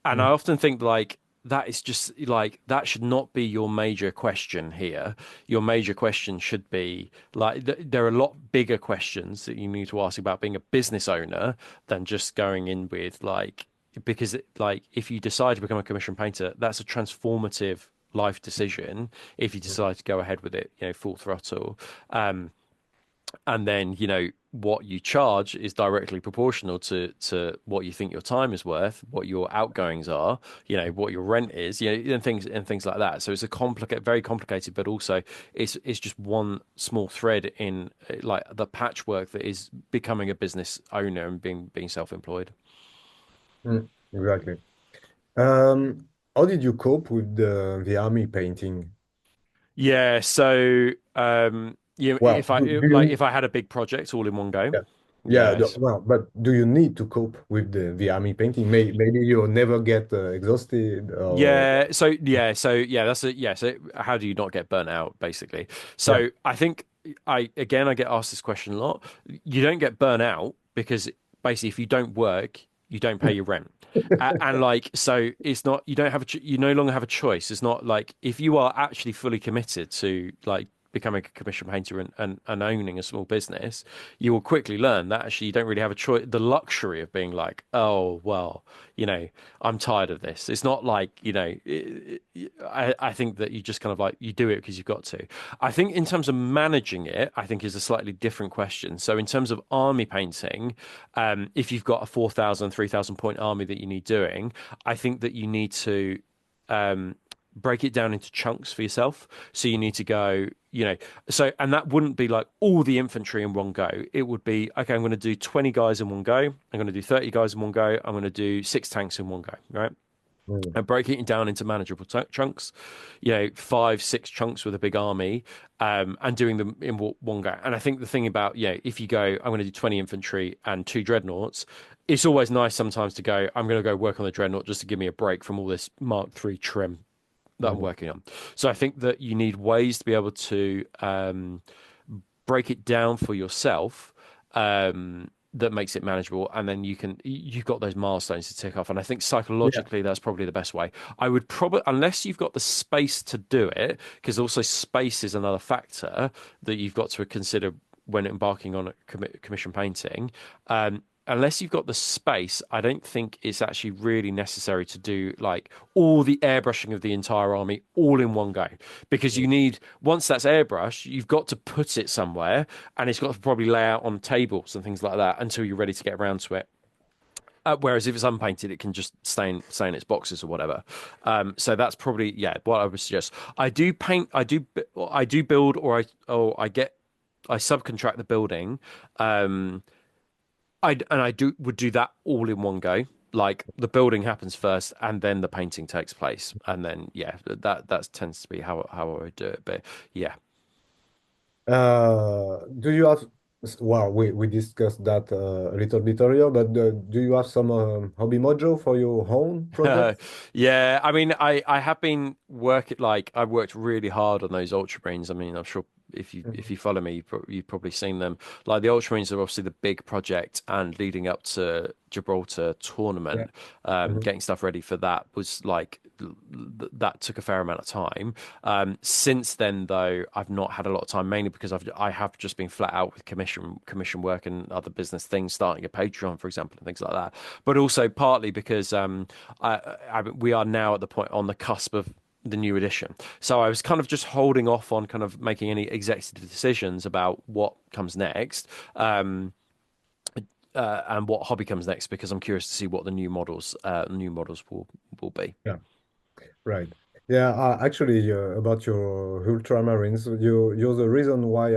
And I Mm, often think like that is just like that should not be your major question here. Your major question should be like there are a lot bigger questions that you need to ask about being a business owner than just going in with like because like if you decide to become a commission painter, that's a transformative life decision if you decide to go ahead with it, full throttle. Um, and then, what you charge is directly proportional to what you think your time is worth, what your outgoings are, what your rent is, and things like that. So it's a very complicated, but also it's just one small thread in like the patchwork that is becoming a business owner and being self-employed. exactly. How did you cope with the army painting? Yeah, so Well, do you? if I had a big project all in one go, Yeah, yeah. yes. Well, but do you need to cope with the army painting? Maybe you'll never get exhausted, or That's it. Yeah, so how do you not get burnt out, basically? yeah. So I think I get asked this question a lot. You don't get burnt out because basically, if you don't work, you don't pay your rent. And like, so it's not, you don't have you no longer have a choice. It's not like if you are actually fully committed to like becoming a commission painter and owning a small business, you will quickly learn that actually you don't really have a choice, the luxury of being like, oh, well, I'm tired of this. It's not like, I think that you just kind of like, you do it because you've got to. I think in terms of managing it, I think is a slightly different question. So in terms of army painting, if you've got a 4,000, 3,000 point army that you need doing, I think that you need to break it down into chunks for yourself. So you need to go, and that wouldn't be like all the infantry in one go. It would be, okay, I'm going to do 20 guys in one go. I'm going to do 30 guys in one go. I'm going to do six tanks in one go, right? Mm. And breaking it down into manageable chunks, five, six chunks with a big army, and doing them in one go. And I think the thing about, if you go, I'm going to do 20 infantry and two dreadnoughts, it's always nice sometimes to go, I'm going to go work on the dreadnought just to give me a break from all this Mark III trim that I'm Mhm. working on. So I think that you need ways to be able to break it down for yourself. That makes it manageable, and then you've got those milestones to tick off. And I think Yeah. psychologically, that's probably the best way. I would probably, unless you've got the space to do it, because also space is another factor that you've got to consider when embarking on a commission painting. Unless you've got the space, I don't think it's actually really necessary to do like all the airbrushing of the entire army all in one go. Because you need, once that's airbrush, you've got to put it somewhere and it's got to probably lay out on tables and things like that until you're ready to get around to it. Whereas if it's unpainted, it can just stay in its boxes or whatever. So that's probably what I would suggest. I do paint, I do build, I subcontract the building. Um, I would do that all in one go. Like the building happens first, and then the painting takes place, and then that tends to be how I would do it. But yeah, Do you have? Well, we discussed that a little bit earlier, but do you have some hobby mojo for your own projects? Yeah, I mean, I have been working like I've worked really hard on those Ultramarines. I mean, I'm sure if Mhm. you follow me, you've probably seen them. Like the Ultramarines are obviously the big project, and leading up to Gibraltar Yeah. tournament, Mhm. getting stuff ready for that was like that took a fair amount of time. Since then, though, I've not had a lot of time, mainly because I have just been flat out with commission work and other business things, starting a Patreon, for example, and things like that. But also partly because we are now at the point on the cusp of the new edition. So I was kind of just holding off on kind of making any executive decisions about what comes next. Um, and what hobby comes next because I'm curious to see what the new models will be. Yeah. Right. Yeah. Actually, about your Ultramarines, you're the reason why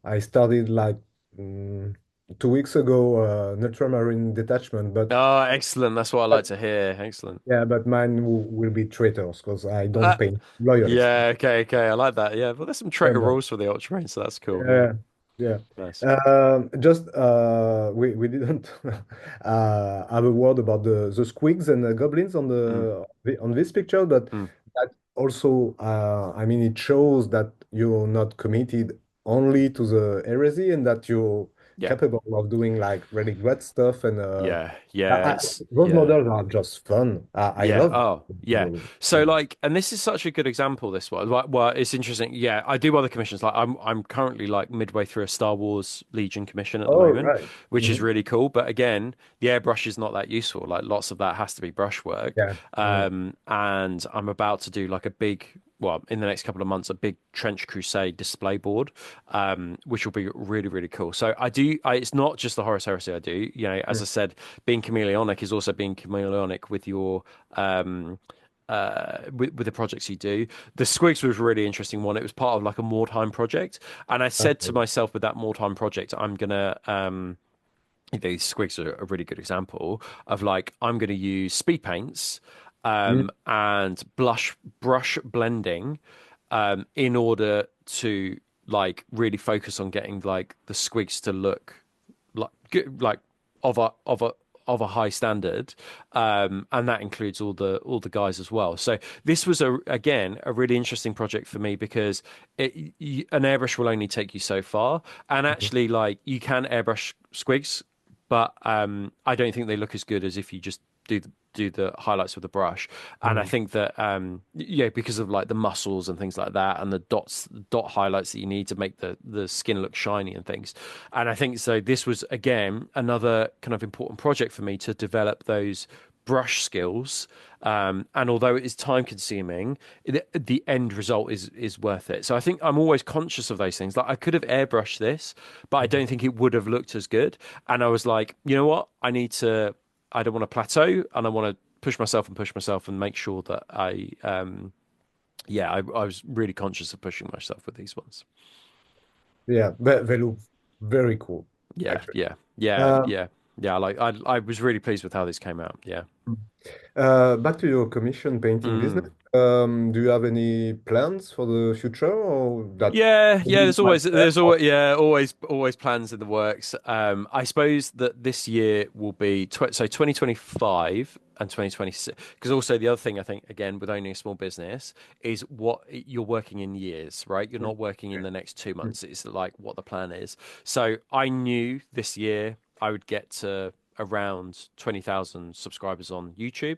I started like mm, 2 weeks ago an Ultramarine detachment, but Oh, excellent. That's what I like to hear. Excellent. yeah, but mine will be traitors because I don't Uh, paint loyalists. yeah, okay, okay. I like that. Yeah, well, there's some traitor And rules for the Ultramarine, so that's cool. Yeah, yeah, yeah. nice. Just we didn't have a word about the squigs and the goblins on Mm, on this picture, but mm. that also I mean it shows that you're not committed only to the heresy and that you're Yeah, capable of doing like really great stuff and yeah, yeah. those Yeah. models are just fun. I Yeah. love Oh, yeah. them. So like, and this is such a good example. This one, like, well, it's interesting. Yeah, I do other commissions. Like, I'm currently like midway through a Star Wars Legion commission at the Oh, moment, right. which is Hmm. really cool. But again, the airbrush is not that useful. Like, lots of that has to be brushwork. Yeah. Mm. And I'm about to do like a big. Well, in the next couple of months, a big Trench Crusade display board, which will be really, really cool. So it's not just the Horus Heresy I do. You know, as I Mm. said, being chameleonic is also being chameleonic with your with the projects you do. The Squigs was a really interesting one. It was part of like a Mordheim project, and I said to Okay. myself with that Mordheim project, I'm gonna these Squigs are a really good example of like I'm gonna use speed paints Mm. and brush blending in order to like really focus on getting like the Squigs to look like good, like of a high standard, and that includes all the guys as well. So this was again a really interesting project for me because an airbrush will only take you so far, and Mhm. actually like you can airbrush squigs, but I don't think they look as good as if you just do the highlights with the brush. And I Mm. think that yeah, because of like the muscles and things like that, and the dot highlights that you need to make the skin look shiny and things. And I think so. This was again another kind of important project for me to develop those brush skills. And although it is time consuming, the end result is worth it. So I think I'm always conscious of those things. Like I could have airbrushed this, but I Mhm. don't think it would have looked as good. And I was like, you know what? I don't want to plateau, and I want to push myself and make sure that I was really conscious of pushing myself with these ones. Yeah, but they look very cool, Yeah, actually. yeah, yeah, Uh, yeah, yeah. Like I was really pleased with how this came out. Yeah. Back to your commission painting business. Mm. Do you have any plans for the future, or that Yeah, yeah. maybe it There's might always fail? there's always yeah always plans in the works. I suppose that this year will be 2025 and 2026. Because also the other thing I think again with owning a small business is what you're working in years, right? You're Mm. not working in the next two Mm. months. It's like what the plan is. So I knew this year I would get to around 20,000 subscribers on YouTube.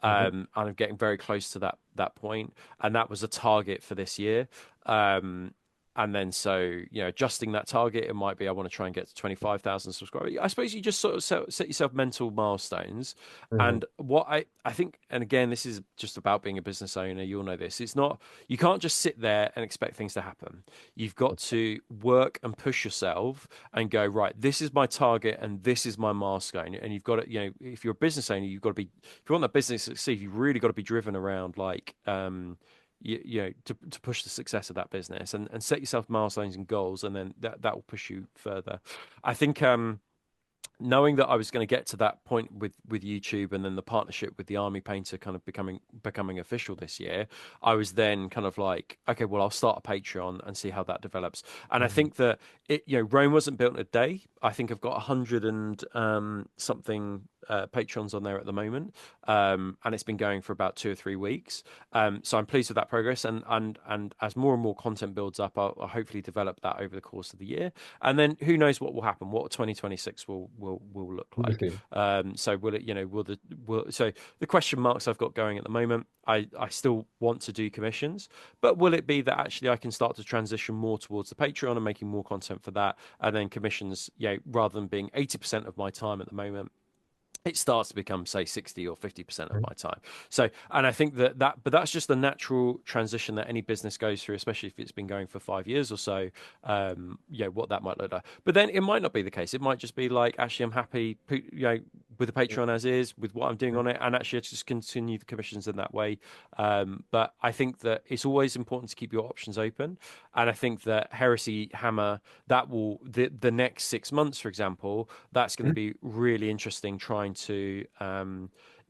Mhm. And I'm getting very close to that point, and that was a target for this year. Um, and then so, adjusting that target, it might be I want to try and get to 25,000 subscribers. I suppose you just sort of set yourself mental milestones. Mhm. And what I think, and again, this is just about being a business owner. You'll know this. It's not, you can't just sit there and expect things to happen. You've got to work and push yourself and go, right, this is my target and this is my milestone. And you've got to, if you're a business owner, you've got to be, if you want that business to succeed, you've really got to be driven around like, to push the success of that business and set yourself milestones and goals, and then that will push you further. I think knowing that I was going to get to that point with YouTube and then the partnership with the Army Painter kind of becoming official this year, I was then kind of like, okay, well, I'll start a Patreon and see how that develops. And I Mhm. think that Rome wasn't built in a day. I think I've got 100 and something Patrons on there at the moment, and it's been going for about 2 or 3 weeks. So I'm pleased with that progress, and as more and more content builds up, I'll hopefully develop that over the course of the year. And then who knows what will happen, what 2026 will look We'll like. see. So will it, so the question marks I've got going at the moment, I still want to do commissions, but will it be that actually I can start to transition more towards the Patreon and making more content for that, and then commissions, rather than being 80% of my time at the moment, it starts to become, say, 60 or 50% of Mhm. my time. So, and I think but that's just the natural transition that any business goes through, especially if it's been going for 5 years or so. What that might look like. But then it might not be the case. It might just be like, actually, I'm happy, with the Patreon as is, with what I'm doing on it, and actually, I just continue the commissions in that way. But I think that it's always important to keep your options open. And I think that Heresy Hammer, that will, the next 6 months, for example, that's going to be really interesting trying to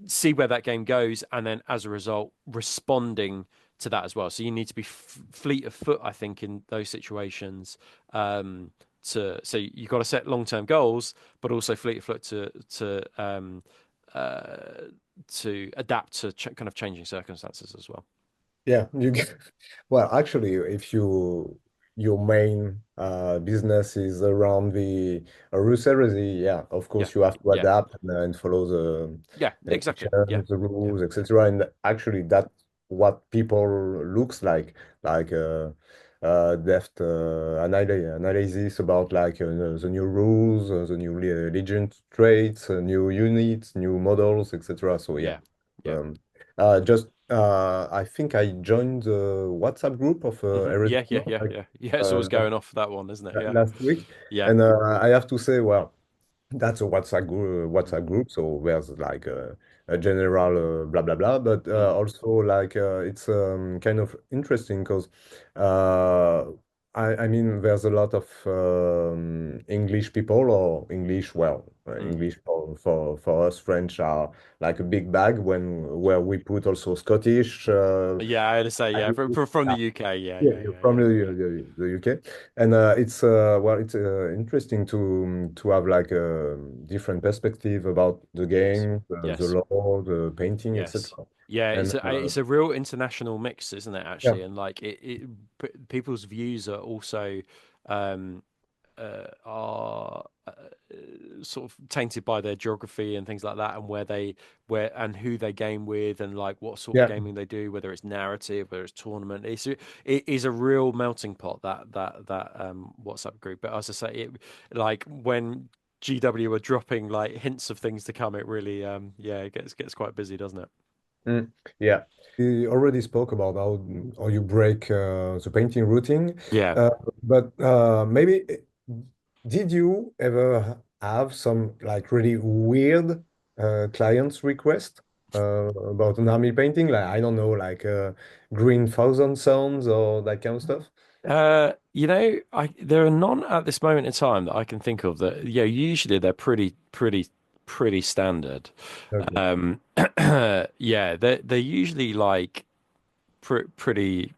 see where that game goes, and then as a result, responding to that as well. So you need to be fleet of foot, I think, in those situations. So you've got to set long-term goals, but also fleet of foot uh, to adapt to kind of changing circumstances as well. Yeah, you get, well, actually, if your main business is around the Horus Heresy, yeah, of Yeah, course you have to yeah, adapt and follow the yeah, exactly. Yeah, regulations, the yeah, rules, etc. And actually, that's what people looks like deft analysis about like the new rules, the new legion traits, new units, new models, etc. So yeah. yeah, yeah. Um, just I think I joined the WhatsApp group of Heresy Yeah, yeah, yeah, like, yeah, yeah. It's always uh, going off that one, isn't it? Yeah, last week, yeah, and I have to say, well, that's a WhatsApp group, so there's like a general blah blah blah, but mm, also like it's kind of interesting because uh, I mean there's a lot of English people or English, well, mm. English for us French are like a big bag when where we put also Scottish. Yeah, I had to say, yeah, from the UK, yeah, Yeah, yeah, you're yeah, from yeah, yeah. the UK, and it's well, it's interesting to have like a different perspective about the Yes, game, the yes, lore, the painting, yes. etc. Yeah, And it's a real international mix, isn't it, yeah, actually? And like people's views are also um are sort of tainted by their geography and things like that, and where and who they game with, and like what sort of yeah. gaming they do, whether it's narrative, whether it's tournament. It is a real melting pot, that WhatsApp group. But as I say, like when GW are dropping like hints of things to come, it really it gets quite busy, doesn't it? Mm, yeah. We already spoke about how you break the painting routine, Yeah. uh, but maybe did you ever have some like really weird clients request about an army painting? Like I don't know, like green thousand sounds or that kind of stuff. There are none at this moment in time that I can think of that, usually they're pretty standard. Okay. Um, yeah, they're usually like pretty.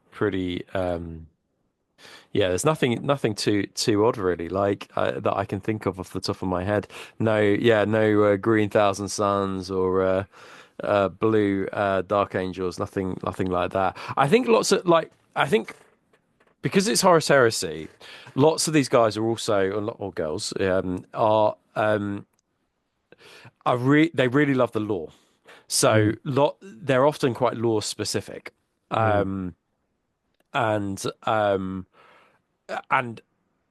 Yeah, there's nothing too odd really, like that I can think of off the top of my head. No, yeah, no green thousand suns or blue dark angels, nothing like that. I think lots of like I think because it's Horus Heresy, lots of these guys are also, or girls, they really love the lore. So Mm, they're often quite lore specific, mm, um, and and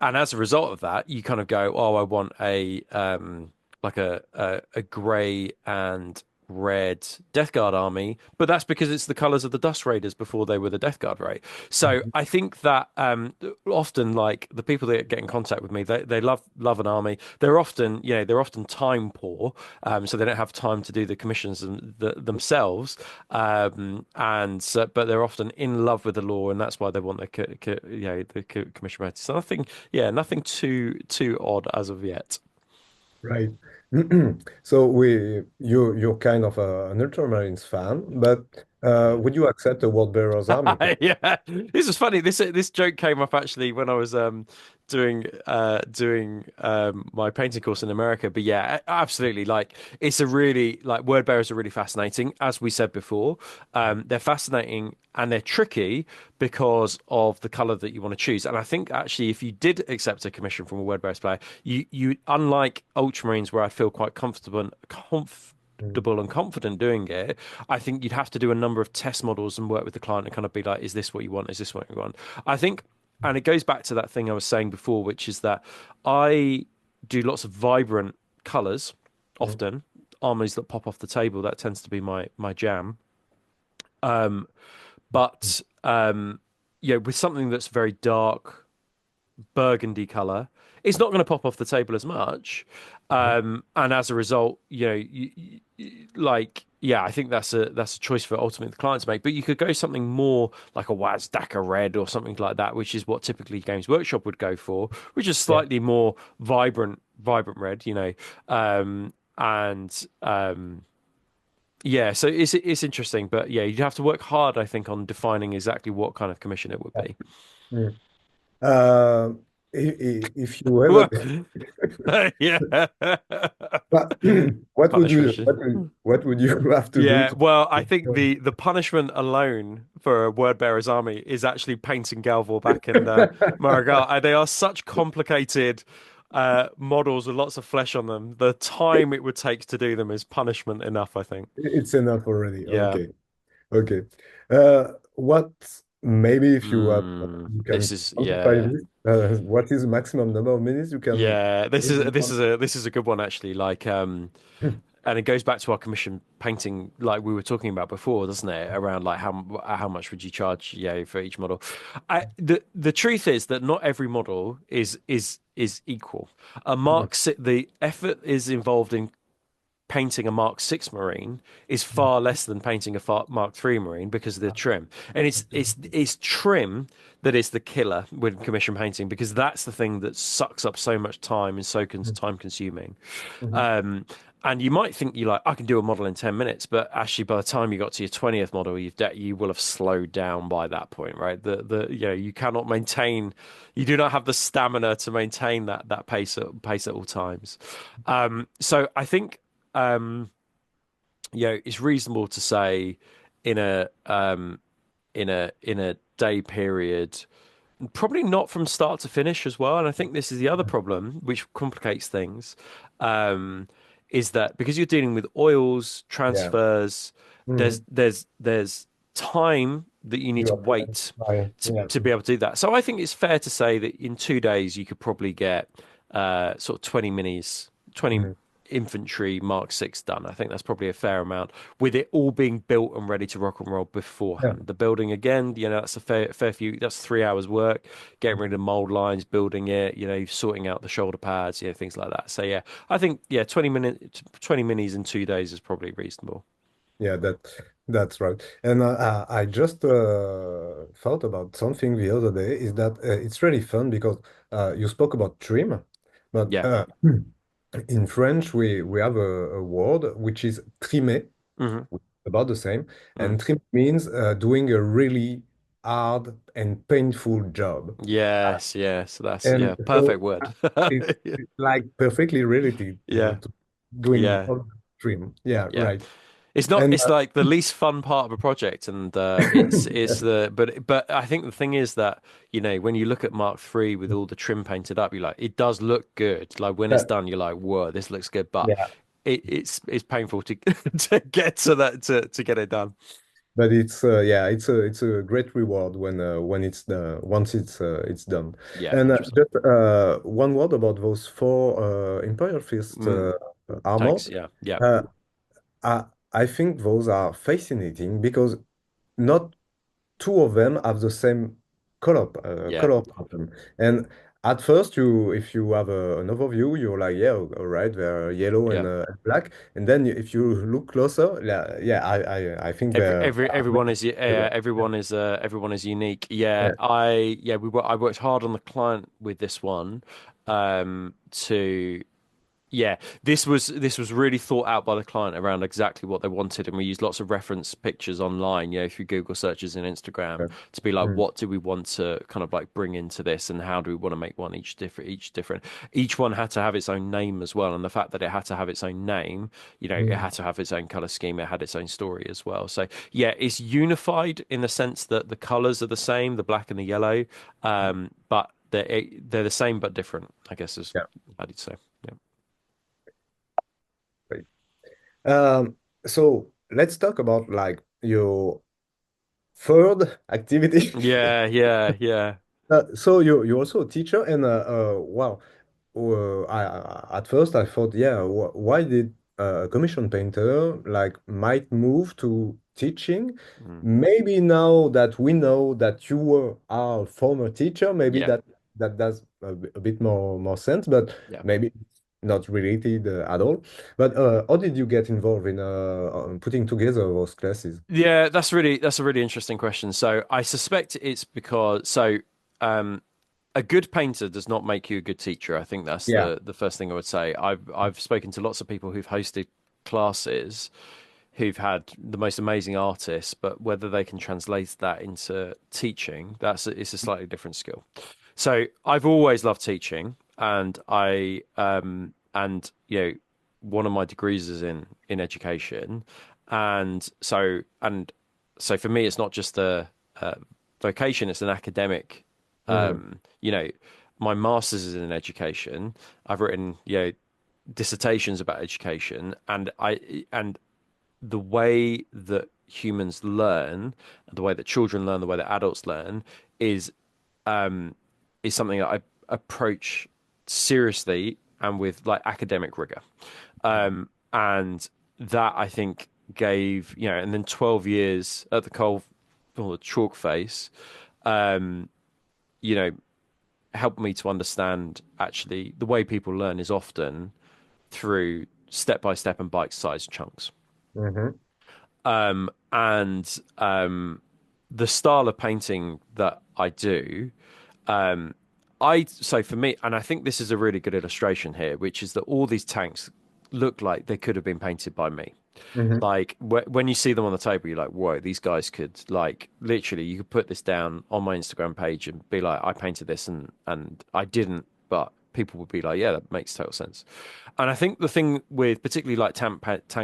and as a result of that, you kind of go, oh, I want like a grey and red Death Guard army, but that's because it's the colors of the Dust Raiders before they were the Death Guard, right? So mhm. I think that often, like the people that get in contact with me, they love an army. They're often time poor, so they don't have time to do the commissions themselves, and so, but they're often in love with the law, and that's why they want the commission rating. So nothing, yeah, nothing too odd as of yet. Right. So you're kind of an Ultramarines fan, but Yeah. would you accept a World Bearers Army? Yeah, this is funny. This joke came up actually when I was doing my painting course in America. But yeah, absolutely. Like it's a really like word bearers are really fascinating. As we said before, they're fascinating and they're tricky because of the color that you want to choose. And I think actually, if you did accept a commission from a word bearers player, you unlike Ultramarines, where I feel quite Mm. comfortable and confident doing it, I think you'd have to do a number of test models and work with the client and kind of be like, is this what you want? Is this what you want? I think, and it goes back to that thing I was saying before, which is that I do lots of vibrant colors Mm. often, armies that pop off the table. That tends to be my jam. Um, but yeah, with something that's very dark burgundy color, it's not going to pop off the table as much. Mm. And as a result, like, yeah, I think that's a choice for ultimately the client to make. But you could go something more like a Wazdaka red or something like that, which is what typically Games Workshop would go for, which is Yeah. slightly more vibrant red. And yeah, so it's interesting, but yeah, you'd have to work hard, I think, on defining exactly what kind of commission it would Yeah. be. Mm. Uh, if you ever, Yeah. but what would Punish you mission. what would you have to do Yeah, to? well, I think the punishment alone for a word bearer's army is actually painting Galvor back in Marigal. They are such complicated models with lots of flesh on them. The time it would take to do them is punishment enough, I think. It's enough already. Yeah. Okay. Okay. What maybe if you have you This can is quantify yeah. this, what is the maximum number of minutes you can Yeah, this use is in this one? is a this is a good one actually. And it goes back to our commission painting, like we were talking about before, doesn't it? Around like how much would you charge, yeah, for each model? The truth is that not every model is equal. The effort is involved in painting a Mark 6 Marine is far less than painting a Mark 3 Marine because of the trim. And it's trim that is the killer with commission painting because that's the thing that sucks up so much time and so time consuming. Mhm. Um, and you might think you like, I can do a model in 10 minutes, but actually by the time you got to your 20th model, you will have slowed down by that point, right? You cannot maintain, you do not have the stamina to maintain that pace at all times. So I think it's reasonable to say in a day period, probably not from start to finish as well. And I think this is the other problem, which complicates things, is that because you're dealing with oils, Yeah. transfers, there's Mhm. there's there's time that you need You to have to wait try. to Yeah. to be able to do that. So I think it's fair to say that in 2 days you could probably get sort of 20 minis, 20 Mhm. infantry Mark 6 done. I think that's probably a fair amount with it all being built and ready to rock and roll Yeah. beforehand. The building again, that's a fair few, that's 3 hours work, getting rid of mold lines, building it, sorting out the shoulder pads, things like that. So yeah, I think yeah, 20 minis in 2 days is probably reasonable. Yeah, that's right. And I just thought about something the other day is that it's really fun because you spoke about trim, but Yeah. in French we have a word which is trimer, Hmm. about the same, Mm. and trim means doing a really hard and painful job. Yes, yes, that's And yeah, perfect so word. Yeah, it's like perfectly related yeah, to doing yeah. all the trim. Yeah, Yeah. right. It's not. And It's like the least fun part of a project, and it's the. But I think the thing is that when you look at Mark III with all the trim painted up, you're like, it does look good. Like when it's done, you're like, whoa, this looks good. But yeah, it's painful to to get to that to get it done. but it's yeah, it's a great reward when it's once it's done. Yeah, And 100%. just one word about those four Imperial Fist Mm, armors. tanks. Yeah, yeah, Uh, I I think those are fascinating because not two of them have the same yeah, color pattern. And at first, if you have an overview, you're like, yeah, all right, they're yellow yeah. and black. And then if you look closer, yeah, I think they're Everyone is unique. Yeah, yeah. I worked hard on the client with this one to Yeah, this was really thought out by the client around exactly what they wanted, and we used lots of reference pictures online, through Google searches and Instagram Okay. to be like, Mm, what do we want to kind of like bring into this, and how do we want to make one each different. Each one had to have its own name as well, and the fact that it had to have its own name, it mm, had to have its own color scheme, it had its own story as well. So yeah, it's unified in the sense that the colors are the same, the black and the yellow, but they're the same but different, I guess is yeah, how you'd say. Yeah. great. So let's talk about like your third activity. Yeah, yeah, yeah. So you're also a teacher, and wow, at first I thought, yeah, why did a commission painter like might move to teaching? Mm. Maybe now that we know that you are a former teacher, maybe Yeah, that does a bit more sense, but yeah. maybe not related at all. But how did you get involved in putting together those classes? Yeah, that's a really interesting question. So I suspect it's because um a good painter does not make you a good teacher. I think that's Yeah. the first thing I would say. I've spoken to lots of people who've hosted classes who've had the most amazing artists, but whether they can translate that into teaching, it's a slightly different skill. So I've always loved teaching, and one of my degrees is in education, and so for me, it's not just a vocation; it's an academic. Hmm. Um, you know, my master's is in education. I've written dissertations about education, and the way that humans learn, the way that children learn, the way that adults learn, is um, is something that I approach seriously and with like academic rigor. And that I think gave, and then 12 years at the coal or the chalk face, um, you know, helped me to understand actually the way people learn is often through step by step and bite-sized chunks. Hmm. And the style of painting that I do, um, so for me, and I think this is a really good illustration here, which is that all these tanks look like they could have been painted by me. Hmm. Like when you see them on the table, you're like, whoa, these guys could like literally, you could put this down on my Instagram page and be like, I painted this and I didn't, but people would be like, yeah, that makes total sense. And I think the thing with particularly like tank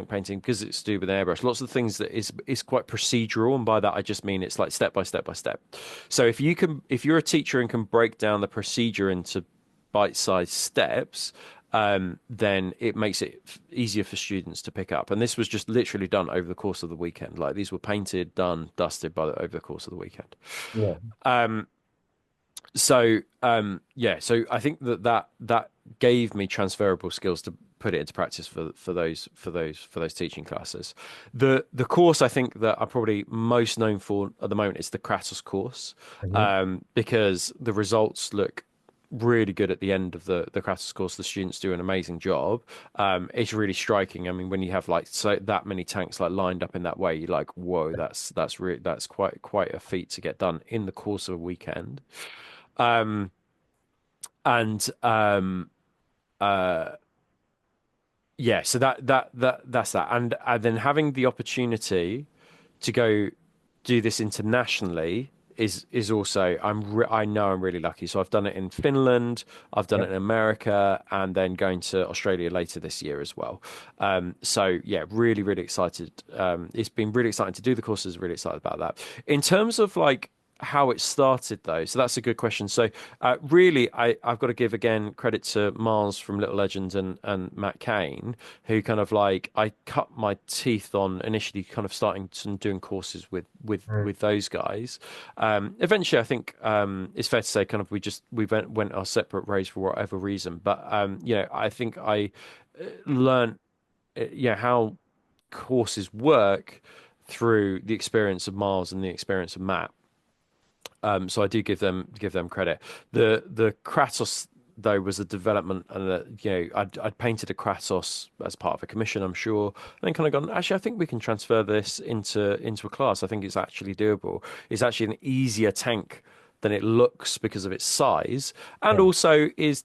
painting, because it's to do with airbrush, lots of the things that is quite procedural, and by that I just mean it's like step by step by step. So if you're a teacher and can break down the procedure into bite-sized steps, then it makes it easier for students to pick up. And this was just literally done over the course of the weekend. Like these were painted, done, dusted over the course of the weekend. Yeah. So I think that gave me transferable skills to put it into practice for those teaching classes. The course I think that I'm probably most known for at the moment is the Kratos course, Hmm. because the results look really good at the end of the Kratos course. The students do an amazing job. It's really striking. I mean, when you have like so that many tanks like lined up in that way, you're like, whoa, that's quite a feat to get done in the course of a weekend. Um, and uh, yeah, so that's that. And then having the opportunity to go do this internationally is also I know I'm really lucky. So I've done it in Finland, I've done it in America, and then going to Australia later this year as well. So yeah, really excited. It's been really exciting to do the courses. Really excited about that. In terms of like how it started though, so that's a good question. So really, I've got to give again credit to Mars from Little Legends and Matt Kane, who kind of like I cut my teeth on initially, kind of starting to doing courses with those guys. Eventually, I think it's fair to say, kind of we went our separate ways for whatever reason. But I think I learned how courses work through the experience of Mars and the experience of Matt. So I do give them credit. The Kratos though was a development, and I'd painted a Kratos as part of a commission, I'm sure, and then kind of gone. Actually, I think we can transfer this into a class. I think it's actually doable. It's actually an easier tank than it looks because of its size, and Yeah. also is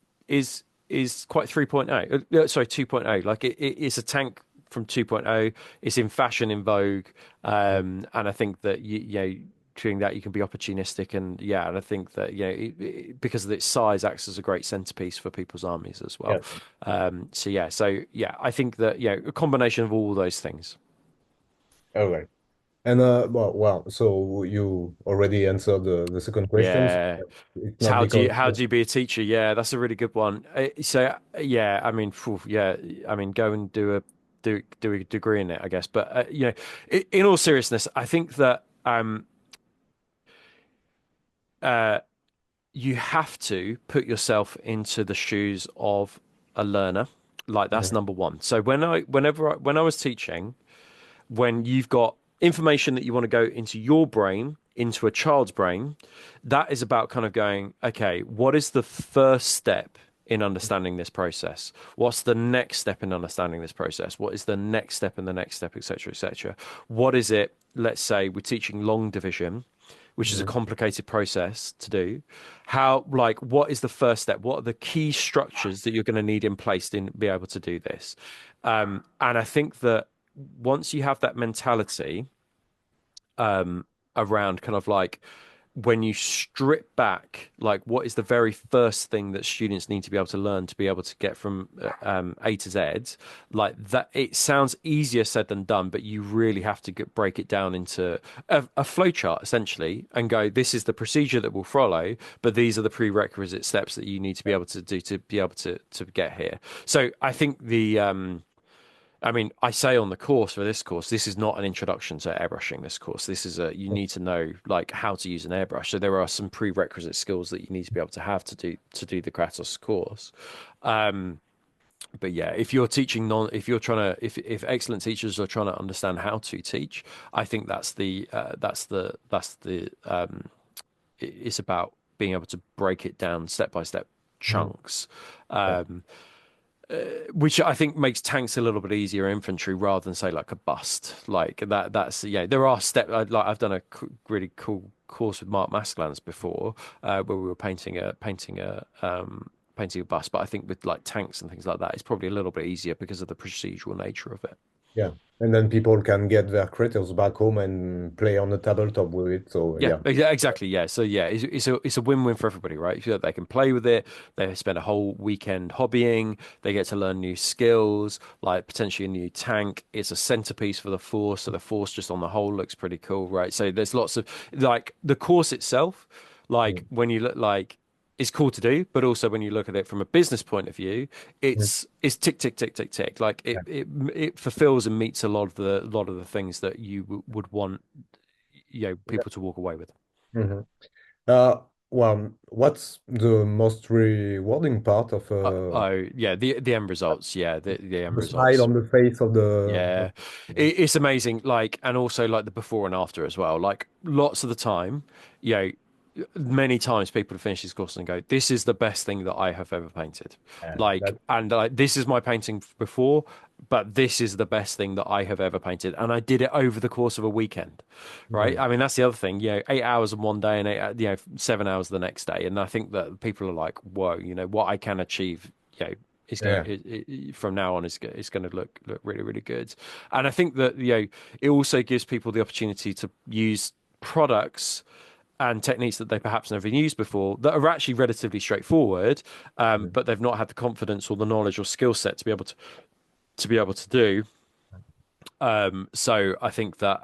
is quite 3.0. Sorry, 2.0. Like it's a tank from 2.0. It's in fashion, in vogue, and I think that doing that you can be opportunistic and yeah, and I think that because of its size acts as a great centerpiece for people's armies as well. Yeah. So I think that a combination of all those things. All right. And so you already answered the second question. So Yeah. it's So not because how do you be a teacher? Yeah, that's a really good one. Yeah, I mean, phew, yeah, I mean, go and do a degree in it, I guess. But in all seriousness, I think that uh, you have to put yourself into the shoes of a learner. Like that's Mhm. number one. So when I was teaching, when you've got information that you want to go into your brain, into a child's brain, that is about kind of going, okay, what is the first step in understanding this process? What's the next step in understanding this process? What is the next step and the next step, etc., etc.? What is it? Let's say we're teaching long division, which is a Mhm. complicated process to do. What is the first step? What are the key structures that you're going to need in place to be able to do this? And I think that once you have that mentality around kind of like when you strip back, like what is the very first thing that students need to be able to learn to be able to get from A to Z, like that, it sounds easier said than done, but you really have to break it down into a flow chart essentially and go, this is the procedure that will follow, but these are the prerequisite steps that you need to be able to do to be able to get here. So I think I mean, I say on the course for this course, this is not an introduction to airbrushing. This course, you need to know like how to use an airbrush. So there are some prerequisite skills that you need to be able to have to do the Kratos course. Um, but yeah, if you're teaching if you're trying to, if excellent teachers are trying to understand how to teach, I think it's about being able to break it down step by step Mhm. chunks. Yeah. Um, which I think makes tanks a little bit easier infantry rather than say like a bust like that. There are like I've done a really cool course with Mark Masklans before where we were painting a bust, but I think with like tanks and things like that, it's probably a little bit easier because of the procedural nature of it. Yeah. And then people can get their critters back home and play on the tabletop with it. So Yeah, yeah. exactly. Yeah, so yeah, it's a win-win for everybody, right? So they can play with it, they spend a whole weekend hobbying, they get to learn new skills, like potentially a new tank. It's a centerpiece for the force, so the force just on the whole looks pretty cool, right? So there's lots of like the course itself, like Mhm. when you look like it's cool to do, but also when you look at it from a business point of view, Mhm. it's tick tick tick tick tick. Like Yeah. it fulfills and meets a lot of the things that you would want Yeah. people to walk away with. Mhm. What's the most rewarding part of Oh yeah, the end results. Yeah, the end the smile results. on the face of Yeah, it's amazing. Like, and also like the before and after as well. Like, lots of the time, you know, many times people have finished this course and go, "This is the best thing that I have ever painted." Like, that. and like, this is my painting before, but this is the best thing that I have ever painted, and I did it over the course of a weekend, right? Mhm. I mean, that's the other thing. 8 hours in one day and 7 hours the next day, and I think that people are like, "Whoa, what I can achieve." It's gonna Yeah. from now on it's gonna look really really good, and I think that it also gives people the opportunity to use products and techniques that they perhaps never used before that are actually relatively straightforward, Mhm. but they've not had the confidence or the knowledge or skill set to be able to do. So I think that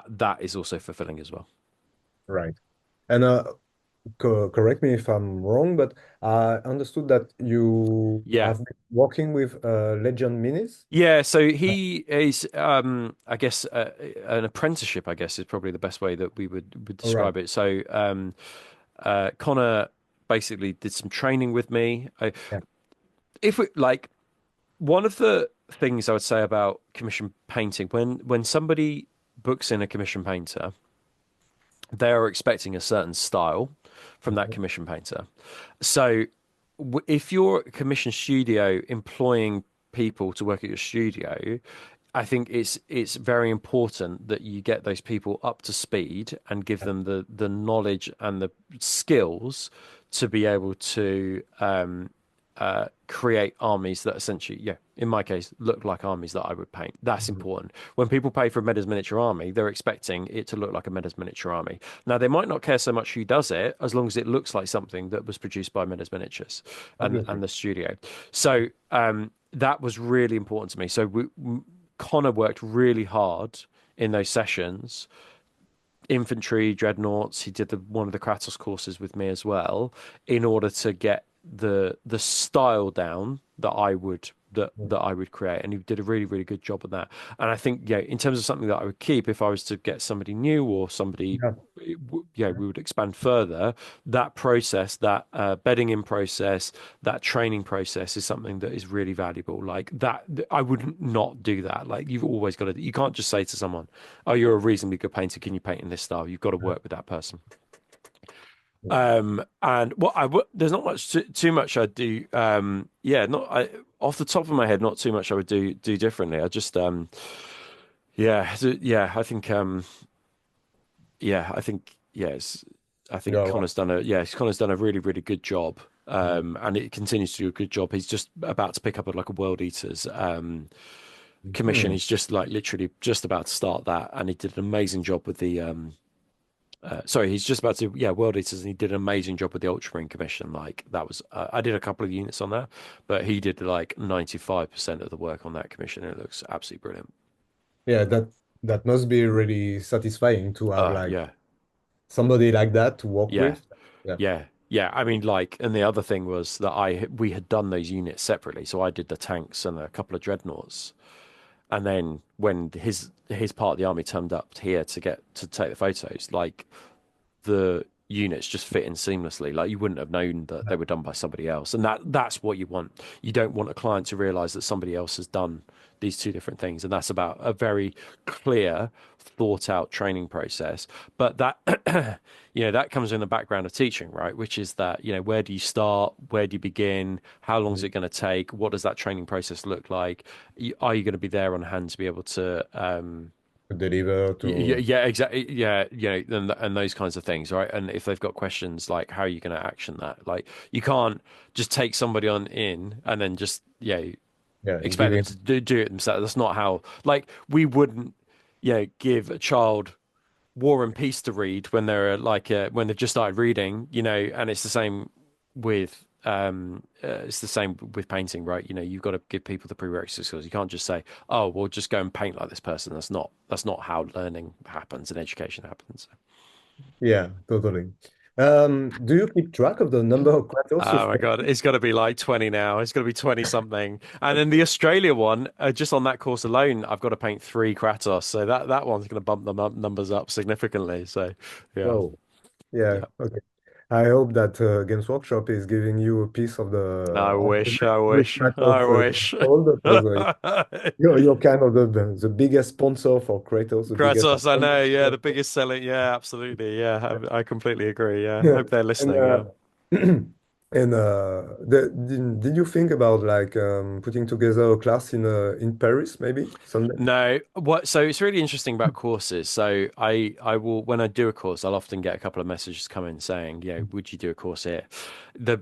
that is also fulfilling as well. Right. And correct me if I'm wrong, but I understood that you Yeah. have been working with Legend Minis. Yeah, so he is, I guess, an apprenticeship. I guess is probably the best way that we would All right. describe it. So, Connor basically did some training with me. Yeah. If we like, one of the things I would say about commission painting, when somebody books in a commission painter, they are expecting a certain style from that Mhm. commission painter. So if you're a commission studio employing people to work at your studio, I think it's very important that you get those people up to speed and give them the knowledge and the skills to be able to create armies that essentially, yeah, in my case, look like armies that I would paint. That's important. When people pay for a Meda's miniature army, they're expecting it to look like a Meda's miniature army. Now, they might not care so much who does it, as long as it looks like something that was produced by Meda's Miniatures Obviously. and the studio. So that was really important to me. So Connor worked really hard in those sessions, infantry, dreadnoughts. He did one of the Kratos courses with me as well, in order to get the style down that I would create, and he did a really really good job of that. And I think, yeah, in terms of something that I would keep if I was to get somebody new or somebody, Yeah. yeah, we would expand further. That process, that bedding in process, that training process is something that is really valuable. Like that, I would not do that. Like you've always got to, you can't just say to someone, "Oh, you're a reasonably good painter. Can you paint in this style?" You've got to work with that person. And what there's not much too much I do. Yeah, not off the top of my head, not too much I would do differently. I just yeah, yeah, I think yeah, I think yes, I think Yeah. Connor's done a Connor's done a really really good job. And it continues to do a good job. He's just about to pick up like a World Eaters commission. Mhm. He's just like literally just about to start that, and he did an amazing job with the sorry, he's just about to, yeah, World Eaters, and he did an amazing job with the Ultramarine Commission. Like that was, I did a couple of units on that, but he did like 95% of the work on that commission. And it looks absolutely brilliant. Yeah, that must be really satisfying to have like Yeah, somebody like that to work yeah, with. Yeah. yeah, yeah. I mean, like, and the other thing was that we had done those units separately. So I did the tanks and a couple of dreadnoughts. And then when his part of the army turned up here to take the photos, like the units just fit in seamlessly. Like you wouldn't have known that they were done by somebody else. And that's what you want. You don't want a client to realize that somebody else has done these two different things. And that's about a very clear, thought out training process. But that that comes in the background of teaching, right? Which is that, where do you start? Where do you begin? How long is Mhm. it going to take? What does that training process look like? Are you going to be there on hand to be able to To deliver yeah, to yeah, exactly. Yeah, and those kinds of things, right? And if they've got questions, like how are you going to action that? Like you can't just take somebody on in and then just yeah, expect them giving to do it themselves. That's not how. Like we wouldn't, give a child War and Peace to read when they're when they've just started reading, and it's the same with painting, right? You've got to give people the prerequisite skills. You can't just say, "Oh, well, just go and paint like this person." That's not how learning happens and education happens. yeah, totally. Do you keep track of the number of Kratos Oh you've my paid? God, it's got to be like 20 now. It's got to be 20 something. And then the Australia one, just on that course alone, I've got to paint three Kratos. So that one's going to bump the numbers up significantly. So yeah, Whoa. Yeah, yeah. okay. I hope that Games Workshop is giving you a piece I of the wish, I every wish, I Kratos wish. sold because you're kind of the biggest sponsor for Kratos, the biggest Kratos, I icon. know, yeah, the biggest selling, yeah, absolutely, yeah, I completely agree, yeah. Yeah. Hope they're And listening, yeah. and did you think about like putting together a class in Paris maybe someday? No, what? So it's really interesting about courses. So I will when I do a course, I'll often get a couple of messages come in saying, would you do a course here? The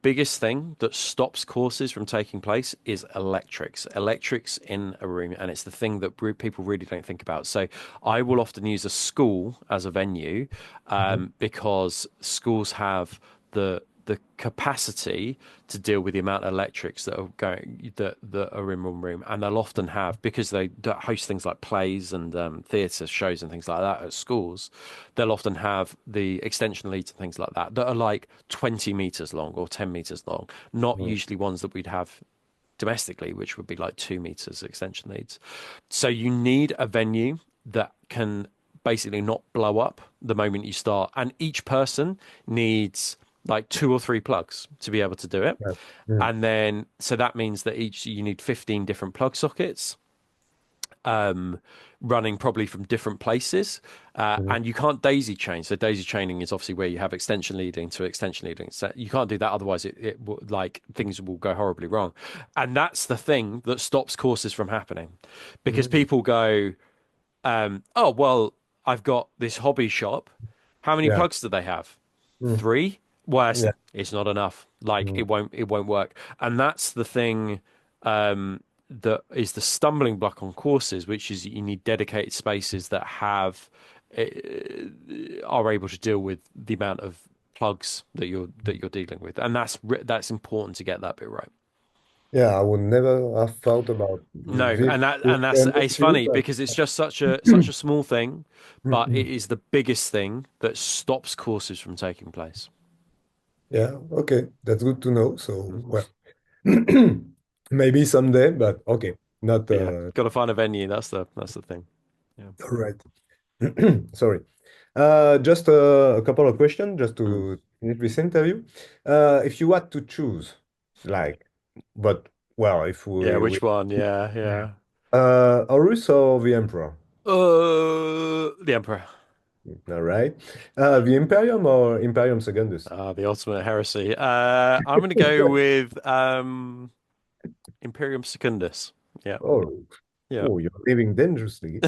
biggest thing that stops courses from taking place is electrics. Electrics in a room, and it's the thing that people really don't think about. So I will often use a school as a venue, Mhm. because schools have the capacity to deal with the amount of electrics that are in one room, and they'll often have, because they host things like plays and theatre shows and things like that at schools. They'll often have the extension leads and things like that are like 20 meters long or 10 meters long, not Mhm. usually ones that we'd have domestically, which would be like 2 meters extension leads. So you need a venue that can basically not blow up the moment you start. And each person needs like two or three plugs to be able to do it. Yeah. Mm. And then, so that means that you need 15 different plug sockets, um, running probably from different places. Mhm. And you can't daisy chain. So daisy chaining is obviously where you have extension leading to extension leading. So you can't do that. Otherwise like things will go horribly wrong. And that's the thing that stops courses from happening, because Mhm. people go, oh, well, I've got this hobby shop. How many Yeah. plugs do they have? Mm. Three? Well, Yeah. it's not enough. Like Mm. it won't work. And that's the thing that is the stumbling block on courses, which is you need dedicated spaces that have uh, are able to deal with the amount of plugs that you're dealing with. And that's important to get that bit right. Yeah, I would never have thought about No, this and that's kind of it's view, funny but because it's just such a small thing, but it Mm-mm. is the biggest thing that stops courses from taking place. Yeah, okay, that's good to know. So, Mm. well, maybe someday, but okay, not Yeah, got to find a venue. That's the thing. Yeah. all right. Sorry. Just a couple of questions just Mm. to finish this interview. If you had to choose, like, but well, if Yeah, we which one? Yeah, yeah. Horus or the Emperor? The Emperor. All right. The Imperium or Imperium Secondus? The ultimate heresy. I'm gonna go with Imperium Secundus. Yeah, Oh, yeah. oh, you're living dangerously.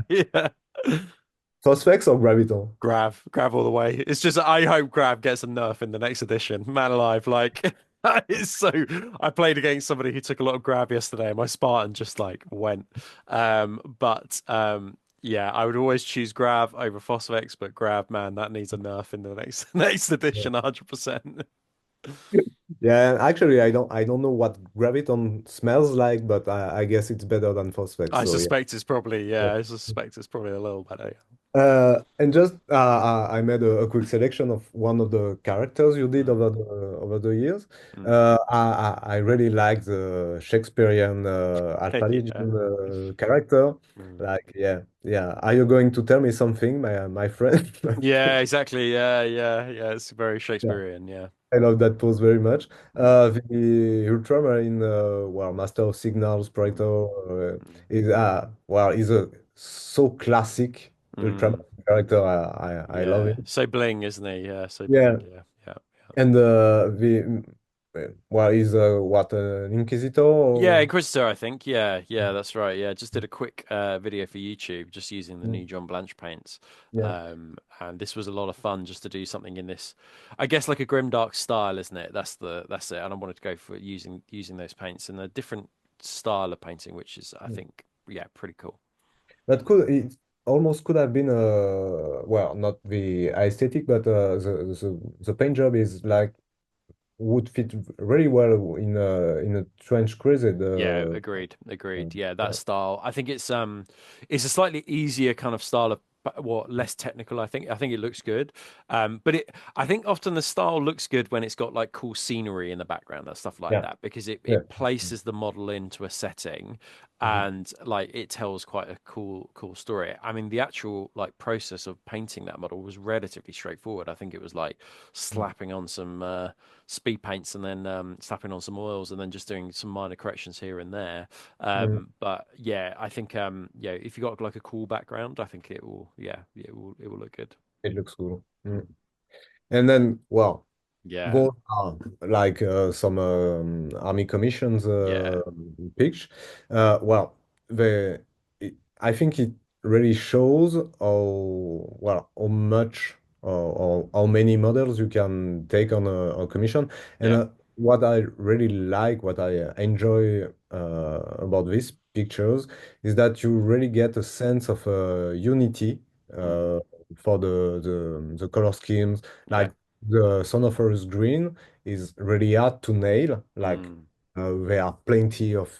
Yeah. Phosphex or Graviton? Grav all the way. It's just I hope Grav gets a nerf in the next edition. Man alive, like it's so. I played against somebody who took a lot of Grav yesterday, and my Spartan just like went. Yeah, I would always choose Grav over Phosphex, but Grav, man, that needs a nerf in the next next edition, 100%. Yeah, actually, I don't know what Graviton smells like, but I guess it's better than Phosphex. I So yeah. suspect it's probably Yeah. yeah. I suspect it's probably a little better. And just I made a quick selection of one of the characters you did Mm, over the years. mm. I really like the Shakespearean Alpha Yeah. Legion character. Mm. Like, yeah, yeah. Are you going to tell me something, my friend? Yeah, exactly. Yeah, yeah, yeah. It's very Yeah. Shakespearean. Yeah. I love that pose very much. Mm, The Ultramarine, well, Master of Signals, mm, Praetor, mm, is well, he's a so classic mm. Ultramarine character. I love Yeah. him. So bling, isn't he? Yeah. So Yeah, bling. Yeah. Yeah. and well, he's what an Inquisitor Yeah, or Inquisitor, I think. Yeah, yeah, that's right. Yeah, just did a quick video for YouTube, just using the Mm, new John Blanche paints. yeah, And this was a lot of fun just to do something in this, I guess like a grimdark style, isn't it? That's it. And I wanted to go for using those paints in a different style of painting, which is I mm. think yeah, pretty cool. That could it almost could have been well, not the aesthetic, but the paint job is like would fit really well in a trench crusade. Yeah, agreed, agreed. Yeah, that Yeah, style. I think it's a slightly easier kind of style of what less technical. I think it looks good. But I think often the style looks good when it's got like cool scenery in the background and stuff like yeah, that because yeah. it places the model into a setting Mhm. and like it tells quite a cool story. I mean, the actual like process of painting that model was relatively straightforward. I think it was like slapping on some speed paints and then slapping on some oils and then just doing some minor corrections here and there. Mm. But yeah, I think yeah, if you got like a cool background, I think it will it will look good. It looks cool. Mm. And then, well, Yeah, both are like some army commissions yeah, pitch. Well, the I think it really shows how much or how many models you can take on a commission. And yeah, what I really like, what I enjoy about these pictures is that you really get a sense of unity mm, uh, for the color schemes. yeah, Like the Son of Horus green is really hard to nail. Like mm, there are plenty of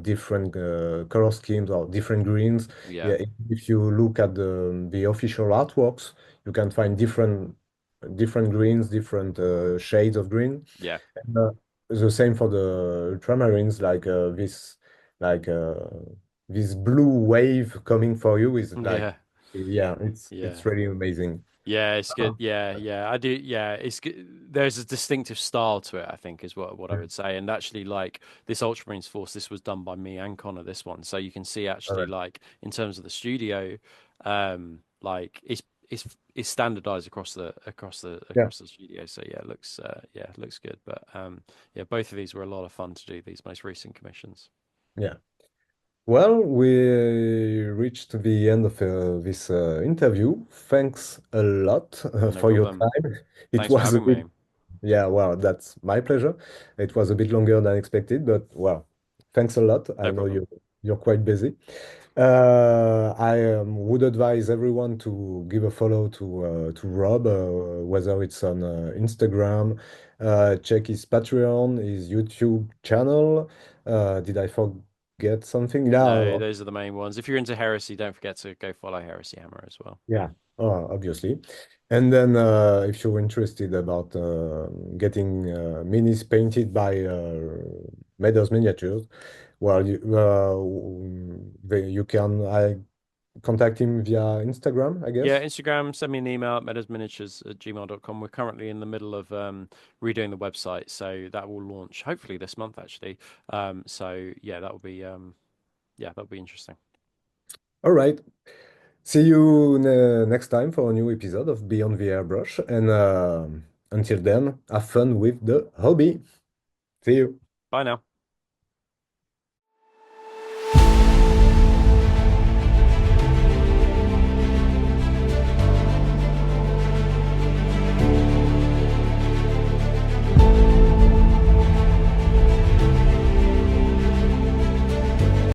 different color schemes or different greens. yeah, Yeah, if you look at the official artworks, you can find different greens, different shades of green. yeah, And, the same for the ultramarines, like like uh, this blue wave coming for you is like, yeah, yeah, it's yeah. really amazing. Yeah, it's good. Oh, Yeah, yeah. I do. Yeah, it's good. There's a distinctive style to it, I think, is what I yeah. would say. And actually, like this Ultramarines Force, this was done by me and Connor. This one, so you can see All actually, right. like in terms of the studio, like it's standardized Yeah, across the studio. So yeah, it looks good. But yeah, both of these were a lot of fun to do. These most recent commissions. yeah. Well, we reached the end of this interview. Thanks a lot No for your problem. time. It Thanks for was a having bit me. Yeah, well, that's my pleasure. It was a bit longer than expected, but well, thanks a lot. I No know problem. you're quite busy. I would advise everyone to give a follow to Rob, whether it's on Instagram, check his Patreon, his YouTube channel. Did I forget something? No, Yeah, those are the main ones. If you're into Heresy, don't forget to go follow Heresy Hammer as well. yeah, obviously. And then if you're interested about getting minis painted by Meadows Miniatures, well, you can contact him via Instagram, I Yeah, guess. Instagram, send me an email at meadowsminiatures@gmail.com. We're currently in the middle of redoing the website, so that will launch hopefully this month actually. So yeah, that'll be interesting. All right. See you next time for a new episode of Beyond the Airbrush. And until then, have fun with the hobby. See you. Bye now.